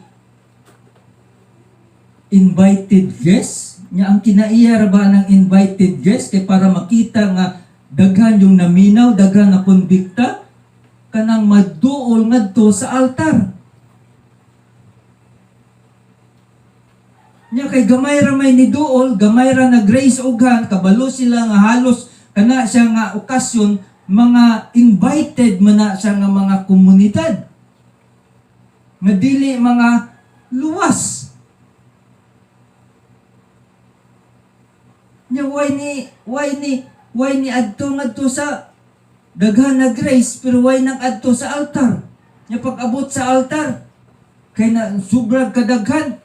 invited guest, nya ang kinaiya ba ng invited guest kay para makita nga daghan yung naminaw, daghan na konbikta kanang maduol ngadto sa altar. Nya kay gamay ra may ni duol, gamay ra na grace ughan, kabalo sila nga halos kana siya nga okasyon, mga invited man na siya nga mga komunidad. Nga dili mga luwas. Nya why ni adto sa daghan na grace pero why nang adto sa altar? Nya pag-abot sa altar kay na sobrang kadaghan,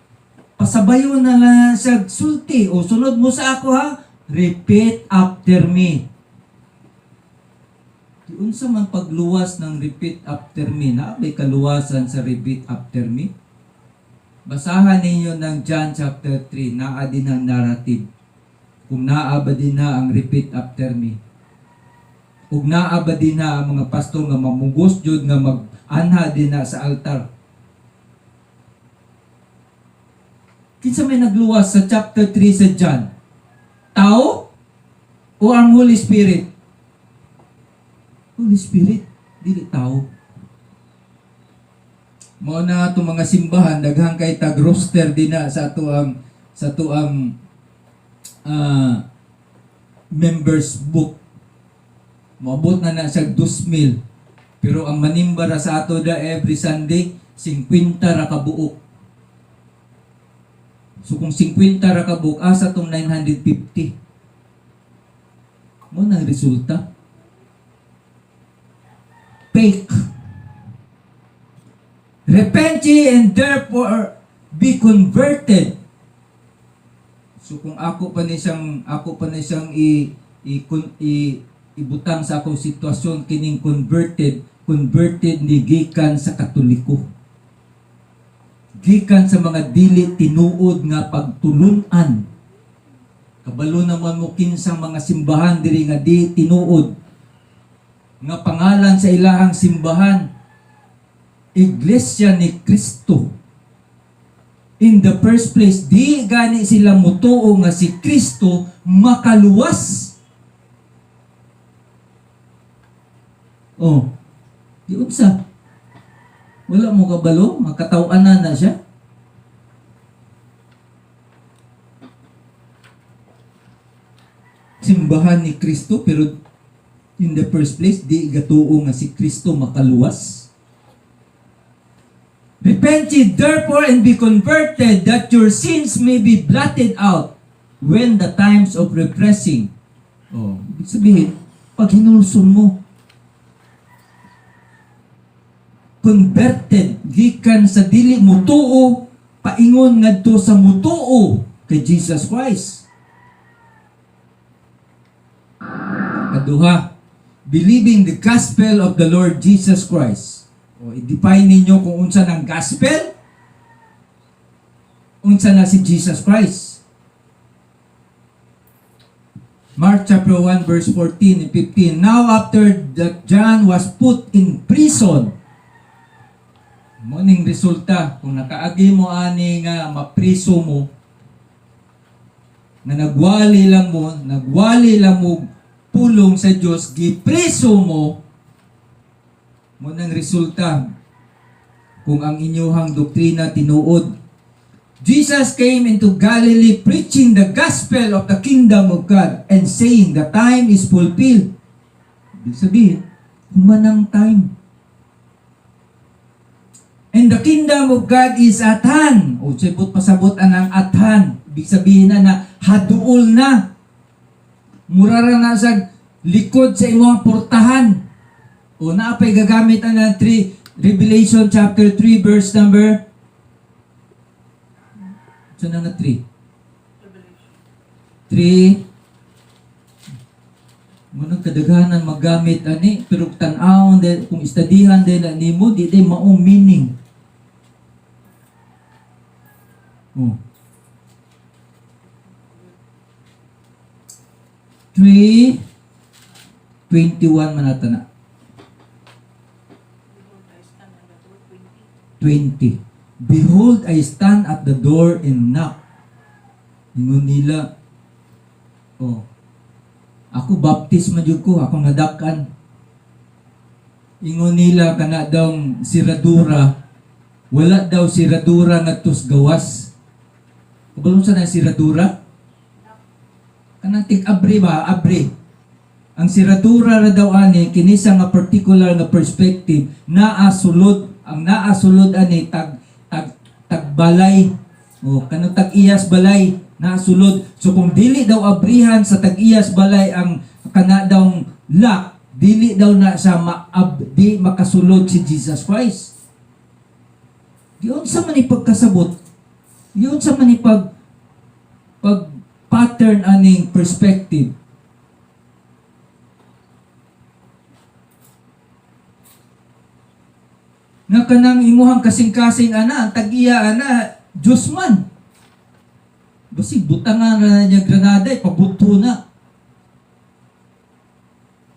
pasabayon na lang siya sulti. O sunod mo sa ako ha, repeat after me. Unsa man pagluwas ng repeat after me? Naabay kaluwasan sa repeat after me? Basahan ninyo ng John chapter 3, naa din ang narrative. Kung naaba din na ang repeat after me. Kung naaba din na ang mga pastor nga mamugos jud nga mag-anha din na sa altar. Kinsa may nagluwas sa chapter 3 sa John? Tao o ang Holy Spirit? Holy Spirit, dili tao. Mao na itong mga simbahan, daghang kay tag roster din na sa tuang members book. Maabot na siya 2,000. Pero ang manimba ra sa ato da every Sunday, 50 ra ka buok. So kung 50 ra ka buok, asa tong 950? Mo na resulta. Fake. Repent ye and therefore be converted. So kung ako pa ni siyang ibutang sa akong sitwasyon kining converted ni gikan sa Katoliko. Gikan sa mga dili tinuod nga pagtulunan. Kabalo naman mo kinsang mga simbahan diri nga di tinuod nga pangalan sa ilahang simbahan, Iglesia ni Cristo. In the first place, di gani sila mutuo nga si Cristo makaluwas. Oh, di unsa? Wala mo kabalo, makatawanan na siya. Simbahan ni Cristo, pero in the first place, di gatuo nga si Kristo makaluwas. Repent ye therefore and be converted, that your sins may be blotted out when the times of refreshing. Oh, ibig sabihin, pag hinulsun mo, converted, gikan sa dili mutuo, paingon ngadto sa mutuo kay Jesus Christ. Kaduha, believing the gospel of the Lord Jesus Christ. O, i-define ninyo kung unsa ng gospel, unsa na si Jesus Christ. Mark chapter 1 verse 14 and 15. Now after that John was put in prison, moning resulta, kung nakaagi mo ani nga mapriso mo, na nagwali lang mo pulong sa Diyos, gipreso mo nang resulta kung ang inyuhang doktrina tinuod. Jesus came into Galilee preaching the gospel of the kingdom of God and saying the time is fulfilled. Ibig sabihin, humanang time. And the kingdom of God is at hand. O, sabot pasabot ang at hand. Ibig sabihin na haduol na. Murara na sa likod sa imong portahan. O naapay gagamit ang 3, Revelation chapter 3 verse number so na 3. 3 Munang kadaghanan magamit ani pero tan-awon kung istadihan din nimo di day maong meaning. Oh. 3:21 manata na. 20. Behold, I stand at the door and knock. Ingon nila, oh, ako baptisma jud ko, akong nadakan. Ingon nila kana daw siradura, wala daw siradura ngadtos gawas. Kabalo sa na siradura? Kanang tig-abri ba? Abri. Ang siradura ra daw ani kini sa nga particular nga perspective naa sulod, ang naa sulod ani tagbalay. O kanang tag-iyas balay naa sulod. So kung dili daw abrihan sa tag-iyas balay ang kana daw lock, dili daw na sa di makasulod si Jesus Christ. Diyon sa man ipagkasabot. Diyon sa man pag pattern aning perspective. Nga kanang imuhang kasing-kasing ana, ang tag-iya ana, Diyos man. Basi butangan na niya granada, pabuto na.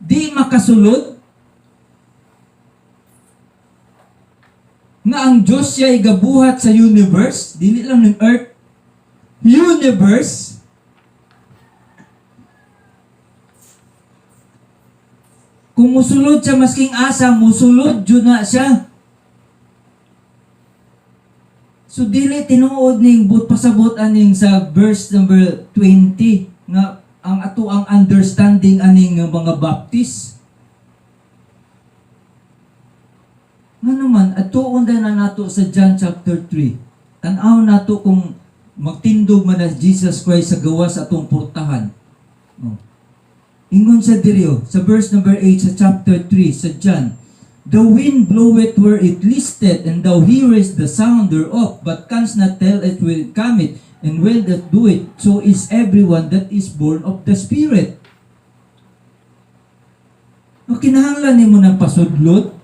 Di makasulod. Nga ang Diyos siya igabuhat sa universe, dili lang ng earth, universe. Kung musulod siya masking asa, musulod yun na siya. So dili tinuod ning pasabot aning sa verse number 20 nga ang ato ang understanding aning mga Baptist. Nga naman atuon din na nato sa John chapter 3. Tan-aw nato kung magtindog man as Jesus Christ sa gawas atong portahan. Oh. Ingon sa diriyo sa verse number 8 sa chapter 3 sa John. The wind bloweth where it listed, and thou hearest the sound thereof, but canst not tell it where it cometh, and when that do it. So is everyone that is born of the Spirit. O kinahanglan nimo ng pasudlot.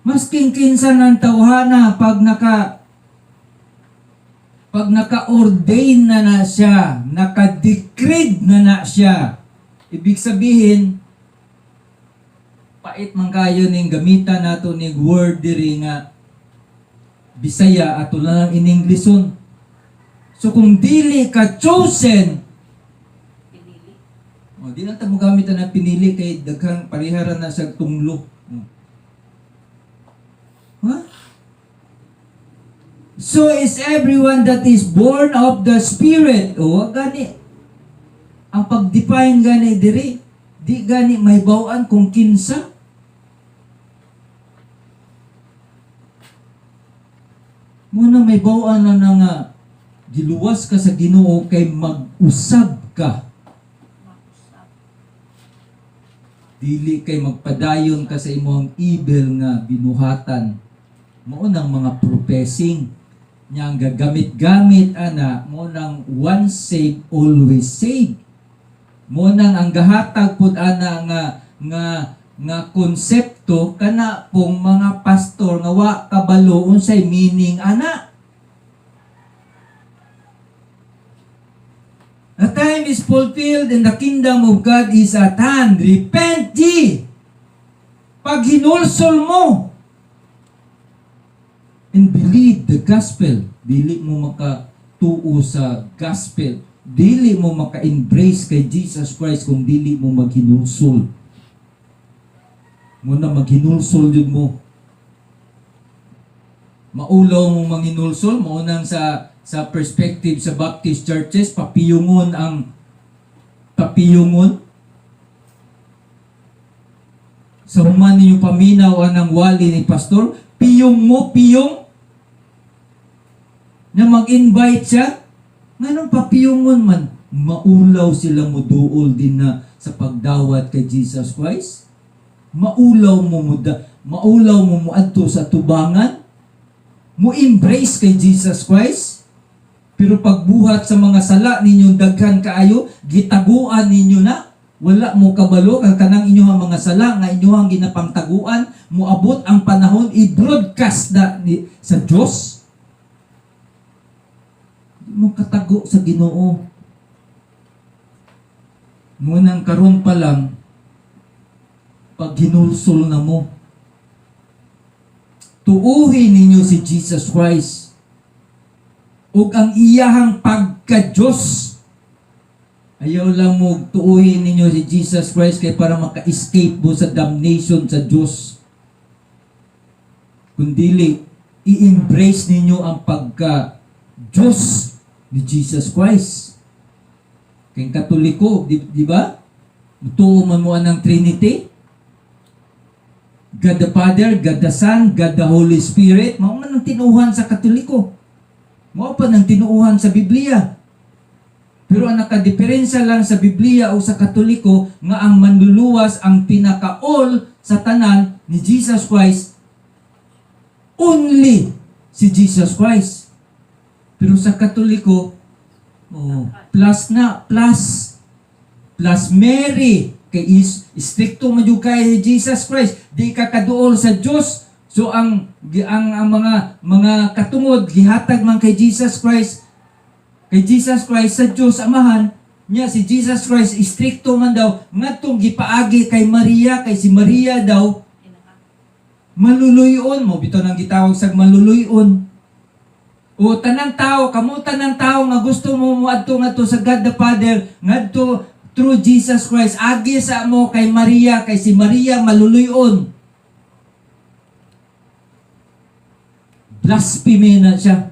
Masking kinsa ng tawhana pag naka-ordain na siya, naka-decreed na siya. Ibig sabihin, pait man kayo ning gamitan nato ning word diri nga Bisaya ato lang in Englishon. So kung dili ka chosen, pinili. O di na ta mo gamit na pinili kay daghang parihara na sa tunglo. Huh? So is everyone that is born of the Spirit. O gani ang pag-define gani diri, di gani may bawaan kung kinsa. Muna may bawaan na nga giluwas ka sa Ginoo kay mag-usab ka. Dili kay magpadayon ka sa imong evil nga binuhatan. Mao nang mga professing nya ang gagamit-gamit ana mo nang once saved always saved. Mo nang ang gahatag pud ana nga konsepto kana pong mga pastor nga wa kabalo unsay meaning ana. The time is fulfilled and the kingdom of God is at hand. Repent ye! Pag hinulsol mo and believe the gospel, dili mo makatuo sa gospel. Dili mo maka-embrace kay Jesus Christ kung dili mo maghinulsol. Muna maghinulsol yun mo. Maulaw mo manghinulsol, maunang sa perspective sa Baptist churches, papiyungon ang papiyungon. Sa human ninyong paminaw anang wali ni pastor, piyong mo, piyong na mag-invite siya. Nganong papiyungon man? maulaw sila mo duol din na sa pagdawat kay Jesus Christ? Maulaw mo mo adto sa tubangan? Mo embrace kay Jesus Christ? Pero pagbuhat sa mga sala ninyo daghan kaayo, gitaguan ninyo na, wala mo kabalo kang kanang inyong mga sala nga inyong ginapangtaguan, moabot ang panahon i-broadcast na sa Dios. Di mo katago sa Ginoo. Ngunang karon pa lang, pag ginulsol na mo, tuuhin ninyo si Jesus Christ ug ang iyahang pagka-Diyos. Ayaw lang mo tuuhin ninyo si Jesus Christ kay para maka-escape mo sa damnation sa Diyos. Kundili, i-embrace ninyo ang pagka-Diyos ni Jesus Christ. Kaya Katoliko, di ba? Tuuman mo ng Trinity. God the Father, God the Son, God the Holy Spirit. Mao man ang tinuuhan sa Katoliko. Mao pa nang tinuuhan sa Biblia. Pero ang nakadiferensya lang sa Biblia o sa Katoliko nga ang manluluwas, ang pinaka-all sa tanan ni Jesus Christ, only si Jesus Christ. Pero sa Katoliko, plus Mary, kay stricto madyo kay Jesus Christ, di ka kaduol sa Dios. So ang mga katungod gihatag man kay Jesus Christ sa Dios Amahan niya. Si Jesus Christ stricto man daw ngadtong gipaagi kay Maria, kay si Maria daw maluluyon mo, bitaw nang gitawag sa maluluyon. O tanang tao, kamo tanang tao nga gusto mo moadto ngadto sa God the Father, ngadto through Jesus Christ, agi sa mo kay Maria, kay si Maria maluluyon. Blasphemy na siya.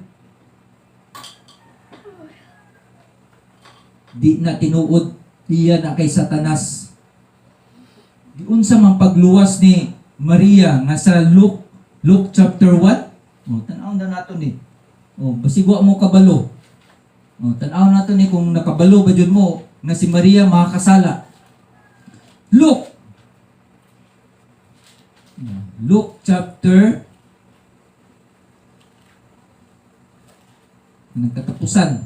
Di na tinuod iya na kay Satanas. Di unsa man pagluwas ni Maria nga sa Luke chapter 1. Tan-aw na nato ni. Basigwa mo kabalo. Tan-aw nato ni kung nakabalo ba jud mo nga si Maria makakasala. Luke chapter nagkatapusan.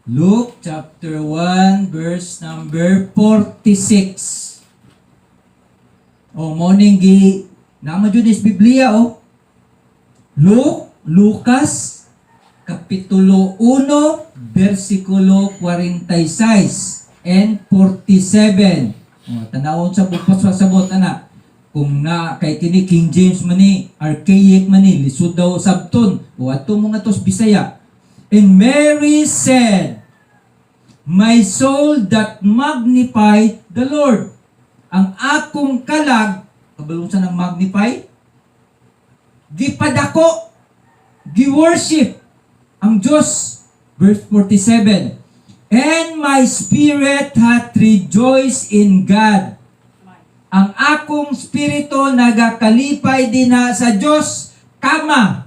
Luke chapter 1 verse number 46. Morning gi nama jud is Biblia Lucas kapitulo 1 versikulo 46 and 47. Tanawon sa bukas pasabot ana. Kung na kay kini King James man ni, archaic man ni, lisod daw sabton. Ato mga tos Bisaya. And Mary said, "My soul that magnify the Lord." Ang akong kalag, kabalong sa nang magnify, gipadako, gi-worship ang Diyos. Verse 47. And my spirit hath rejoiced in God. Ang akong spirito nagakalipay din sa Diyos, kama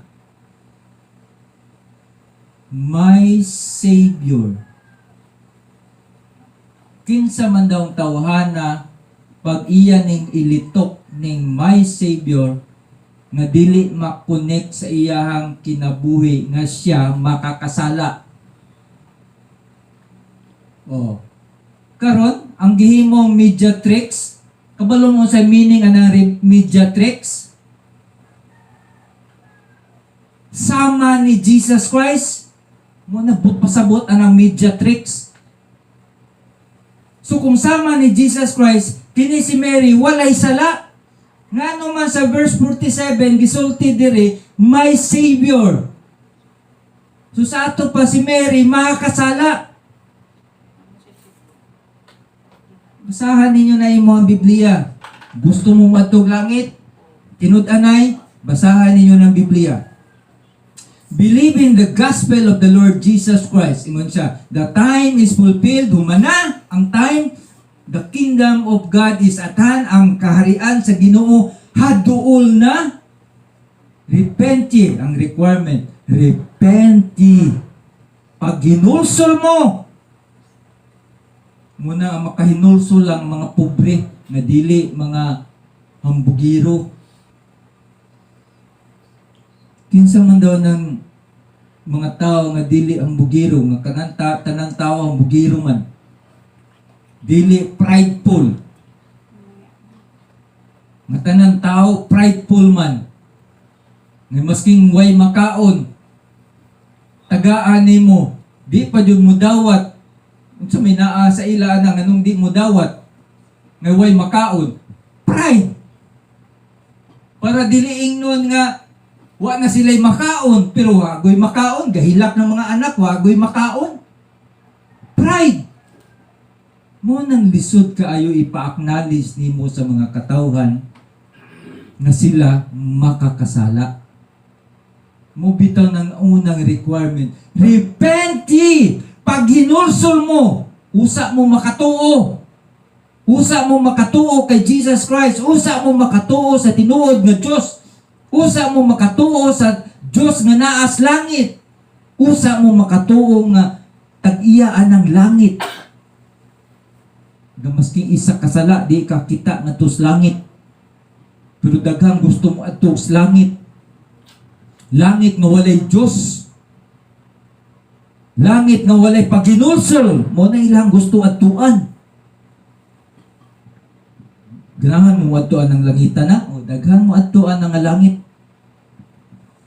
my Savior. Kinsa man daw tawhana pag iya ning ilitok ning my Savior nga dili makonek sa iyahang kinabuhi nga siya makakasala. Karon ang gihimong mediatrix, kabalo mo sa meaning anang mediatrix? Sama ni Jesus Christ, mo na pasabot anang mediatrix. So kung sama ni Jesus Christ, kini si Mary walay sala. Ngano man sa verse 47 gisulti diri, my Savior. So sa ato pa si Mary makakasala. Basahan ninyo na yung mga Biblia. Gusto mo matog langit? Tinud-anay? Basahan ninyo ng Biblia. Believe in the gospel of the Lord Jesus Christ. Ingon siya, the time is fulfilled. Humana ang time. The kingdom of God is at hand. Ang kaharian sa Ginoo haduol na. Repent ye. Ang requirement. Repent ye. Pag hinulsol mo, muna ang makahinulsol lang mga pobre, nga dili mga hambugiro. Kinsa man daw ng mga tao nga dili hambugiro, nga tanang tao hambugiro man. Dili prideful. Nga tanang tao prideful man. Nga masking way makaon, tagaan nimo, di pa jud mo dawat. Unsa may naa sa ila na nganong di mo dawat, nga way makaon. Pride. Para dili ingnon nga wa na sila'y makaon, pero wagoy makaon, gahilak ng mga anak, wagoy makaon. Pride. Mo nang lisod kaayo ipa-acknowledge nimo sa mga katawhan nga sila makakasala. Mo bitaw ng unang requirement, repent ye! Pag hinulsol mo, usa mo makatuo. Usa mo makatuo kay Jesus Christ. Usa mo makatuo sa tinuod nga Diyos. Usa mo makatuo sa Diyos nga naas langit. Usa mo makatuo nga tag-iyaan ng langit. Nga masking isa kasala, di ka kita nga tus langit. Pero daghang gusto mo adto sa langit. Langit nga walay Diyos. Langit nga walay paghinulsol. Mo na ilang gusto adtuan. Ganahan mo adtuan ng langitan na, o daghan mo adtuan ng langit.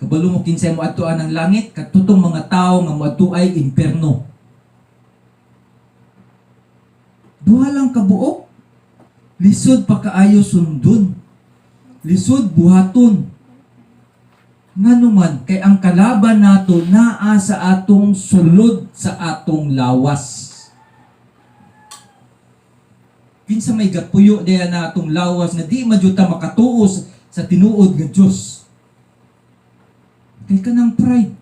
Kabalo mo kinsay mo adtuan ng langit, katutong mga tao nga mo adtuay imperno. Duha lang kabuok. Lisod pa kaayo sundon. Lisod buhaton. Nganuman, kay ang kalaban nato naa sa atong sulod sa atong lawas. Kinsa may gapuyo diya na atong lawas nga di majuta makatuo sa tinuod nga Diyos. Kay kanang pride.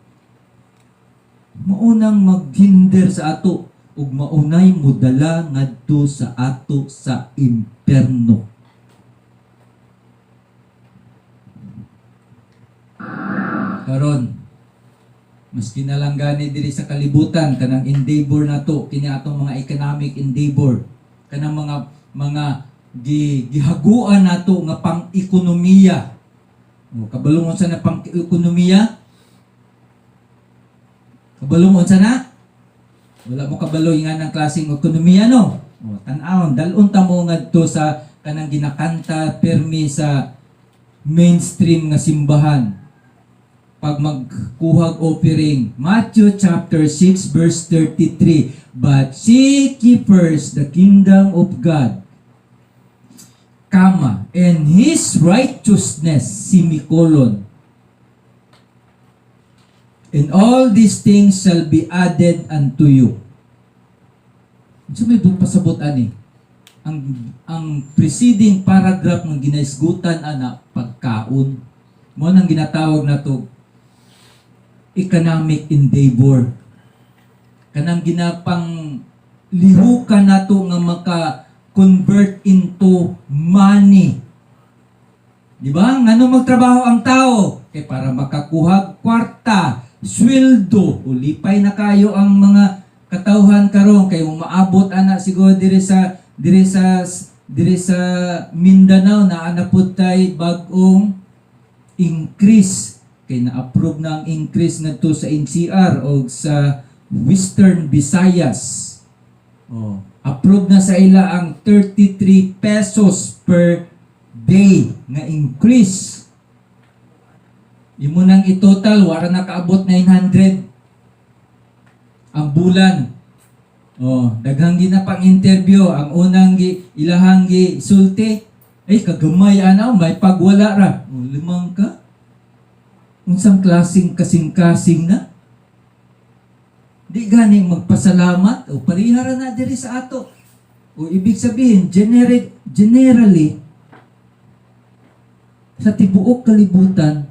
Maunang maghinder sa ato ug maunay modala ngadto sa ato sa imperno. Karon, maski na lang gani diri sa kalibutan kanang endeavor nato, kini atong mga economic endeavor, kanang mga gihaguan nato nga pang-ekonomiya. O kabalungon sa na pang-ekonomiya? Kabalungon sa na? Wala mo kabaloy nga ng klaseng ekonomiya, no? O tan-awon, dalon ta mo ngadto sa kanang ginakanta permi sa mainstream nga simbahan. Pag magkuhag offering, Matthew chapter 6 verse 33, but seek ye first the kingdom of God, comma, and His righteousness, semicolon, and all these things shall be added unto you. So may pasabot ani. Ang preceding paragraph ng ginaisgutan ana pagkaon. Mo nang ginatawag na to economic endeavor. Kanang ginapang lihukan nato nga maka-convert into money. Di ba? Ngano magtrabaho ang tao? Kay para makakuha kwarta, sweldo, ulipay na kayo ang mga katawhan karon kay maabot ana siguro dire sa Mindanao na anapod tay bag-ong increase. Kay na-approve na ang increase ngadto sa NCR o sa Western Visayas. Oh, approve na sa ila ang 33 pesos per day nga increase. Imo nang i-total wala na kaabot 900 ang bulan. Oh, daghang ginapang interview ang unang ilahang sulti ay kagamay ana may pagwala ra. Oh, limang ka. Unsang klaseng kasing-kasing na? Di gani magpasalamat o parihara na diri sa ato. O ibig sabihin, generally, sa tibuok kalibutan,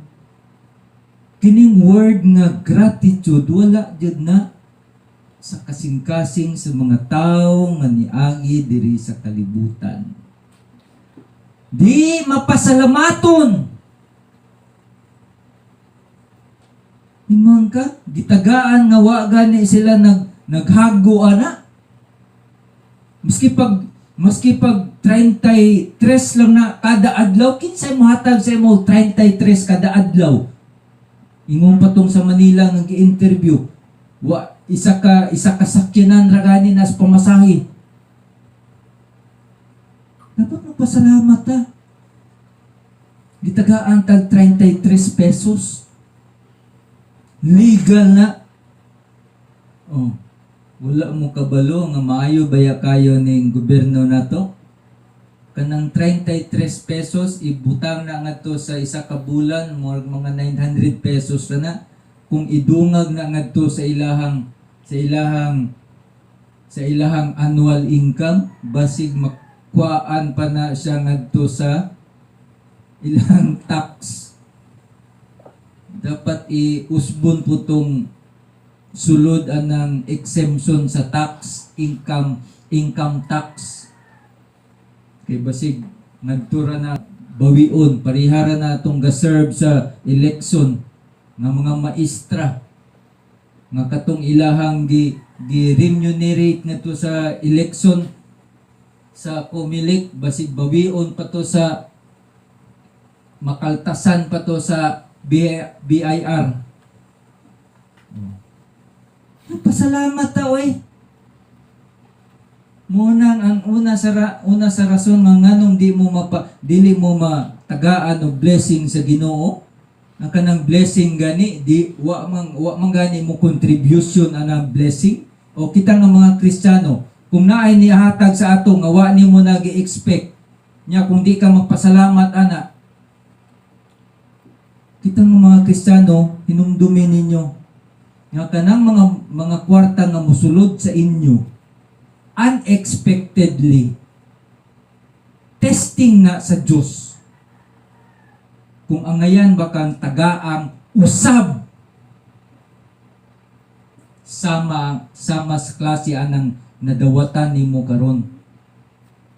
kining word nga gratitude, wala dyan na sa kasing-kasing sa mga tao nga niagi diri sa kalibutan. Di mapasalamaton. Himang ka, gitagaan nga wa gani sila naghago ana. Maski pag 33 lang na kada adlaw, kinsay mohatag sa imo 33 kada adlaw. Ingon pa tong sa Manila nga gi-interview. Isa ka sakyanan ra gani nas pamasahe. Dapat magpasalamat ta. Gitagaan tag 33 pesos. Legal na. Oh, wala mo kabalo nga maayo baya kayo ning gobyerno nato. Kanang 33 pesos ibutang na ngadto sa isa ka bulan mga 900 pesos na. Kung idungag na ngadto sa ilahang annual income, basig makuhaan pa na siya ngadto sa ilang tax. Dapat iusbon po tong sulod anang exemption sa tax, income tax. Kay basig nagtura na bawion, parihara na itong ga-serve sa election ng mga maestra nga katong ilahang gi-remunerate nga to sa election sa Comelec, basig bawion pa to sa makaltasan pa to sa BIR. Pasalamat ta oy. Munang ang una sa rason nga nganong dili mo matagaan og blessing sa Ginoo. Ang kanang blessing gani wa man gani mo contribution anang blessing. O kita nga mga Kristiyano, kung naay nihatag sa ato nga wa nimo nagi-expect nya kung di ka magpasalamat ana, kita nga mga Kristiyano, hinumdumi ninyo nga kanang mga kwarta nga mosulod sa inyo unexpectedly testing na sa Diyos. Kung angayan bakang tagaang usab sama sa klase anang nadawatan nimo karon.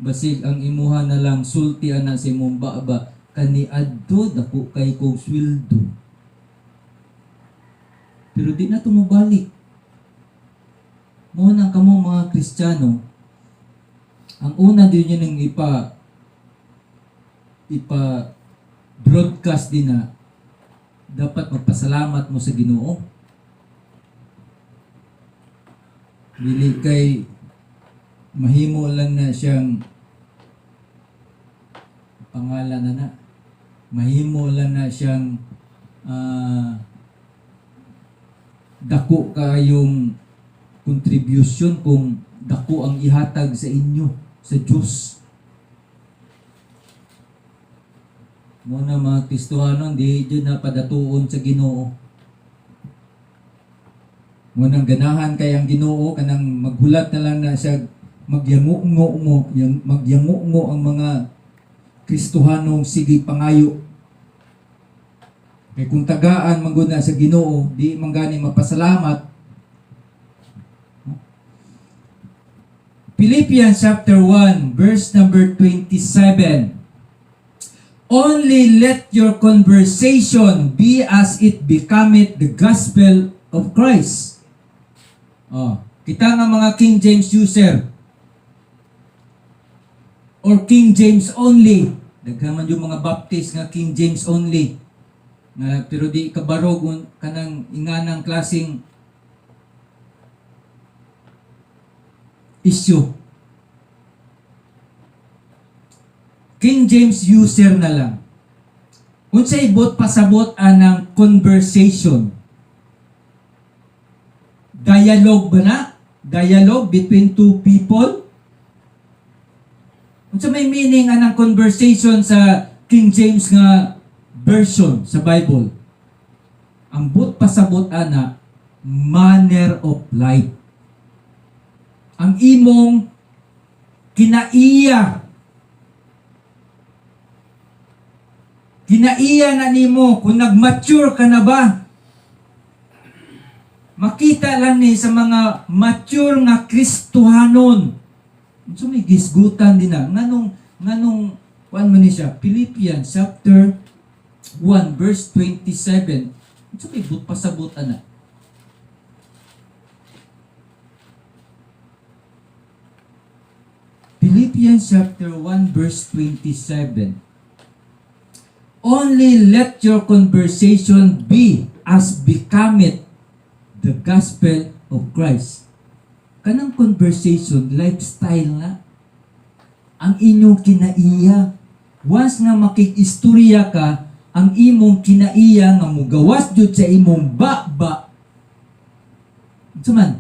Basig ang imuha na lang sulti ana sa imong baba kaniadto dako kay kong sweldo. Pero di na ito mabalik. Muna kamo mga Kristiyano, ang una din yun ng broadcast din na dapat magpasalamat mo sa Ginoo. Dili kay mahimo lang na siyang pangalan na mahimo lang na siyang dako kayong contribution kung dako ang ihatag sa inyo sa Diyos. Muna mga Kristohanon, di dyan na padatuon sa Ginoo. Munang ganahan kay ang Ginoo, kanang maghulat na lang na siya magyango-ngo ang mga Kristohanong sige pangayo. Kaya kung tagaan mangguna sa Ginoo, di manggani mapasalamat. Philippians chapter 1, verse number 27. Only let your conversation be as it becometh the gospel of Christ. Kita nga mga King James user or King James only. Daghaman yung mga Baptist nga King James only. Pero di kabarog kanang inganang klaseng issue. King James user na lang. Unsay ibot pasabot anang conversation. Dialogue ba na? Dialogue between two people? Unsa may meaning anang conversation sa King James nga version sa Bible? Ang but pasabot ana manner of life. Ang imong kinaiya na nimo kung nag-mature ka na ba? Makita lang ni sa mga mature nga Kristohanon. So may gisgutan din na. Nganong kuan man ni siya? Philippians chapter 1 verse 27. Unsa may but pasabot ana? Philippians chapter 1 verse 27. Only let your conversation be as becometh the gospel of Christ. Kanang conversation, lifestyle na. Ang inyong kinaiya. Once nga makikistorya ka, ang imong kinaiya nga mugawas jud sa imong ba. Saman,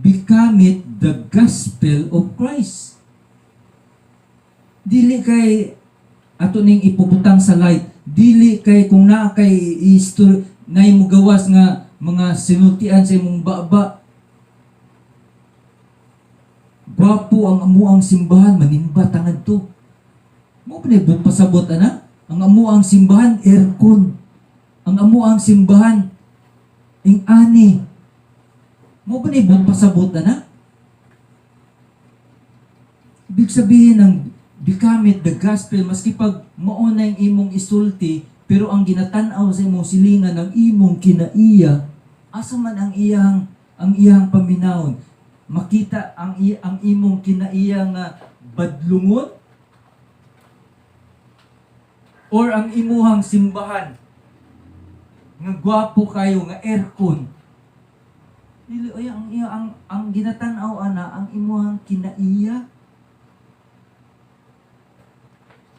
become it the gospel of Christ. Dili kay ato ning ipuputang sa light, dili kay kung naa kay na mugawas nga mga sinultian sa imong ba. Gwapo ang amuang simbahan, manimba tangad to. Mo pinibot pasabot ana? Ang amuang simbahan aircon. Ang amuang simbahan ing ani. Mo pinibot pasabot ana? Ibig sabihin ng become it the gospel, maski pag mauna yung imong isulti, pero ang ginatanaw sa imong silingan ng imong kinaiya, asa man ang iyang paminawon. Makita ang imong kinaiya nga badlungon or ang imuhang simbahan nga gwapo kayo nga aircon. Dili ay ang ginatanaw ana ang imuhang kinaiya.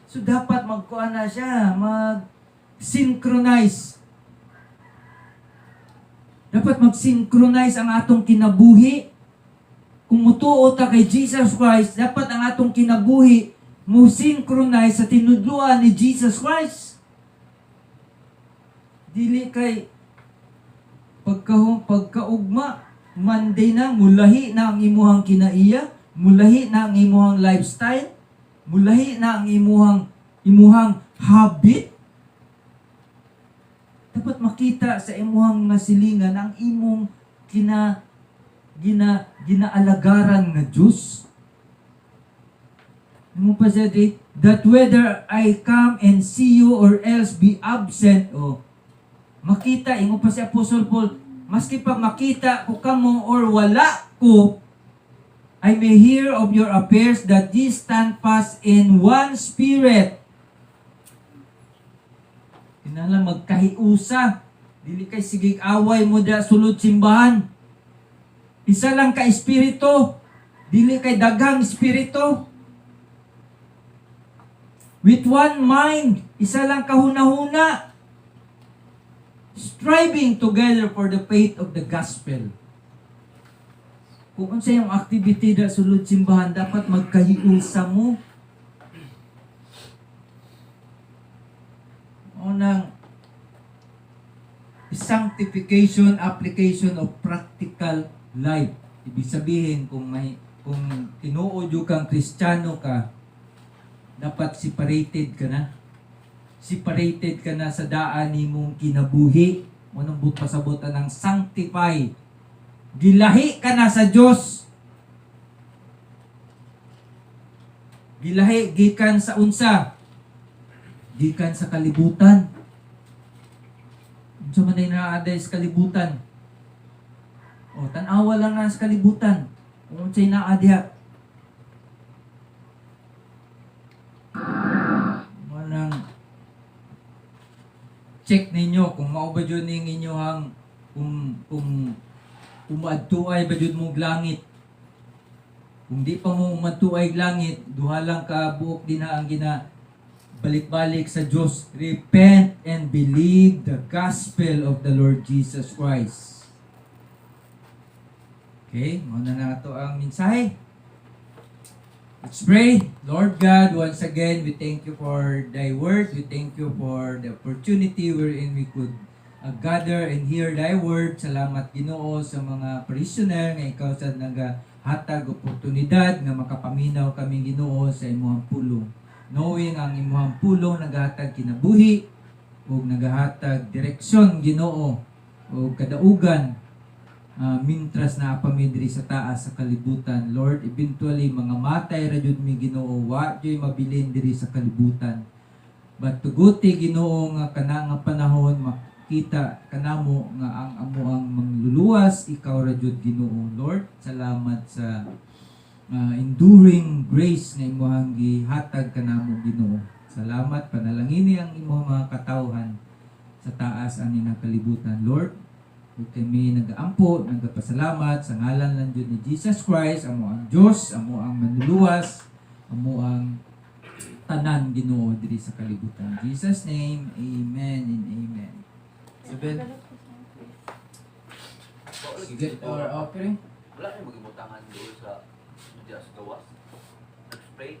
So dapat magkuha na siya, mag-synchronize. Dapat mag-synchronize ang atong kinabuhi. Kung mutuo ta kay Jesus Christ, dapat ang atong kinabuhi mo-synchronize sa tinudluan ni Jesus Christ. Dili kay pagkaugma, Monday na, mulahi na ang imuhang kinaiya, mulahi na ang imuhang lifestyle, mulahi na ang imuhang habit. Dapat makita sa imuhang nasilingan ang imong ginaalagaran nga Diyos. Mo pa siya that whether I come and see you or else be absent, makita, ingo pa si Apostle Paul, maski pa makita ko kamo or wala ko, I may hear of your affairs that ye stand fast in one spirit. Kinahanglan magkahiusa. Dili kay sigig away mo da sulod simbahan. Isa lang ka espiritu. Dili kay daghang espiritu. With one mind, isa lang kahuna-huna. Striving together for the faith of the gospel. Kung unsa yung activity da sulod simbahan, dapat magkahiusa mo. Unang sanctification, application of practical life. Ibig sabihin, kung tinuod yung kang Kristiyano ka, dapat separated ka na. Separated ka na sa daan ni mong kinabuhi. Unang pasabutan ng sanctify. Gilahi ka na sa Diyos. Gilahi, gikan sa unsa? Gikan sa kalibutan. Unsa man ay naaday sa kalibutan? Tanawa lang na sa kalibutan. Kung unsay naadya. Manang check ninyo kung mao ba jud ning inyohang kung umadtuay ba jud mong langit. Kung di pa mo umadtuay langit, duha lang ka buok din ang balik-balik sa Diyos. Repent and believe the gospel of the Lord Jesus Christ. Okay, muna na ito ang mensahe. Let's pray. Lord God, once again, we thank you for thy word. We thank you for the opportunity wherein we could gather and hear thy word. Salamat Ginoo sa mga parishioner nga ikaw sa nagahatag oportunidad nga makapaminaw kami Ginoo sa imong pulong. Knowing ang imong pulong nagahatag kinabuhi o nagahatag direksyon Ginoo o kadaugan mintras na apamidri sa taas sa kalibutan. Lord, eventually mga matay ra jud mi Ginoo, wa joy mabilin diri sa kalibutan. But tuguti Ginoo nga kana nga panahon makita kanamo nga ang amuang mangluluwas ikaw ra jud Ginoo. Lord, salamat sa enduring grace nga imong gihatag kanamo Ginoo. Salamat, panalangini ang imong mga katawhan sa taas ani ng kalibutan. Lord, ug kami nagaampo, nagapasalamat sa ngalan lang jud ni Jesus Christ, amo ang Dios, amo ang manluluwas, amo ang tanan Ginoo diri sa kalibutan. In Jesus name, amen and amen. Seven. Sige, or offering. Wala kayong magimutangan doon sa Diyas Gawas. Nag-spray ka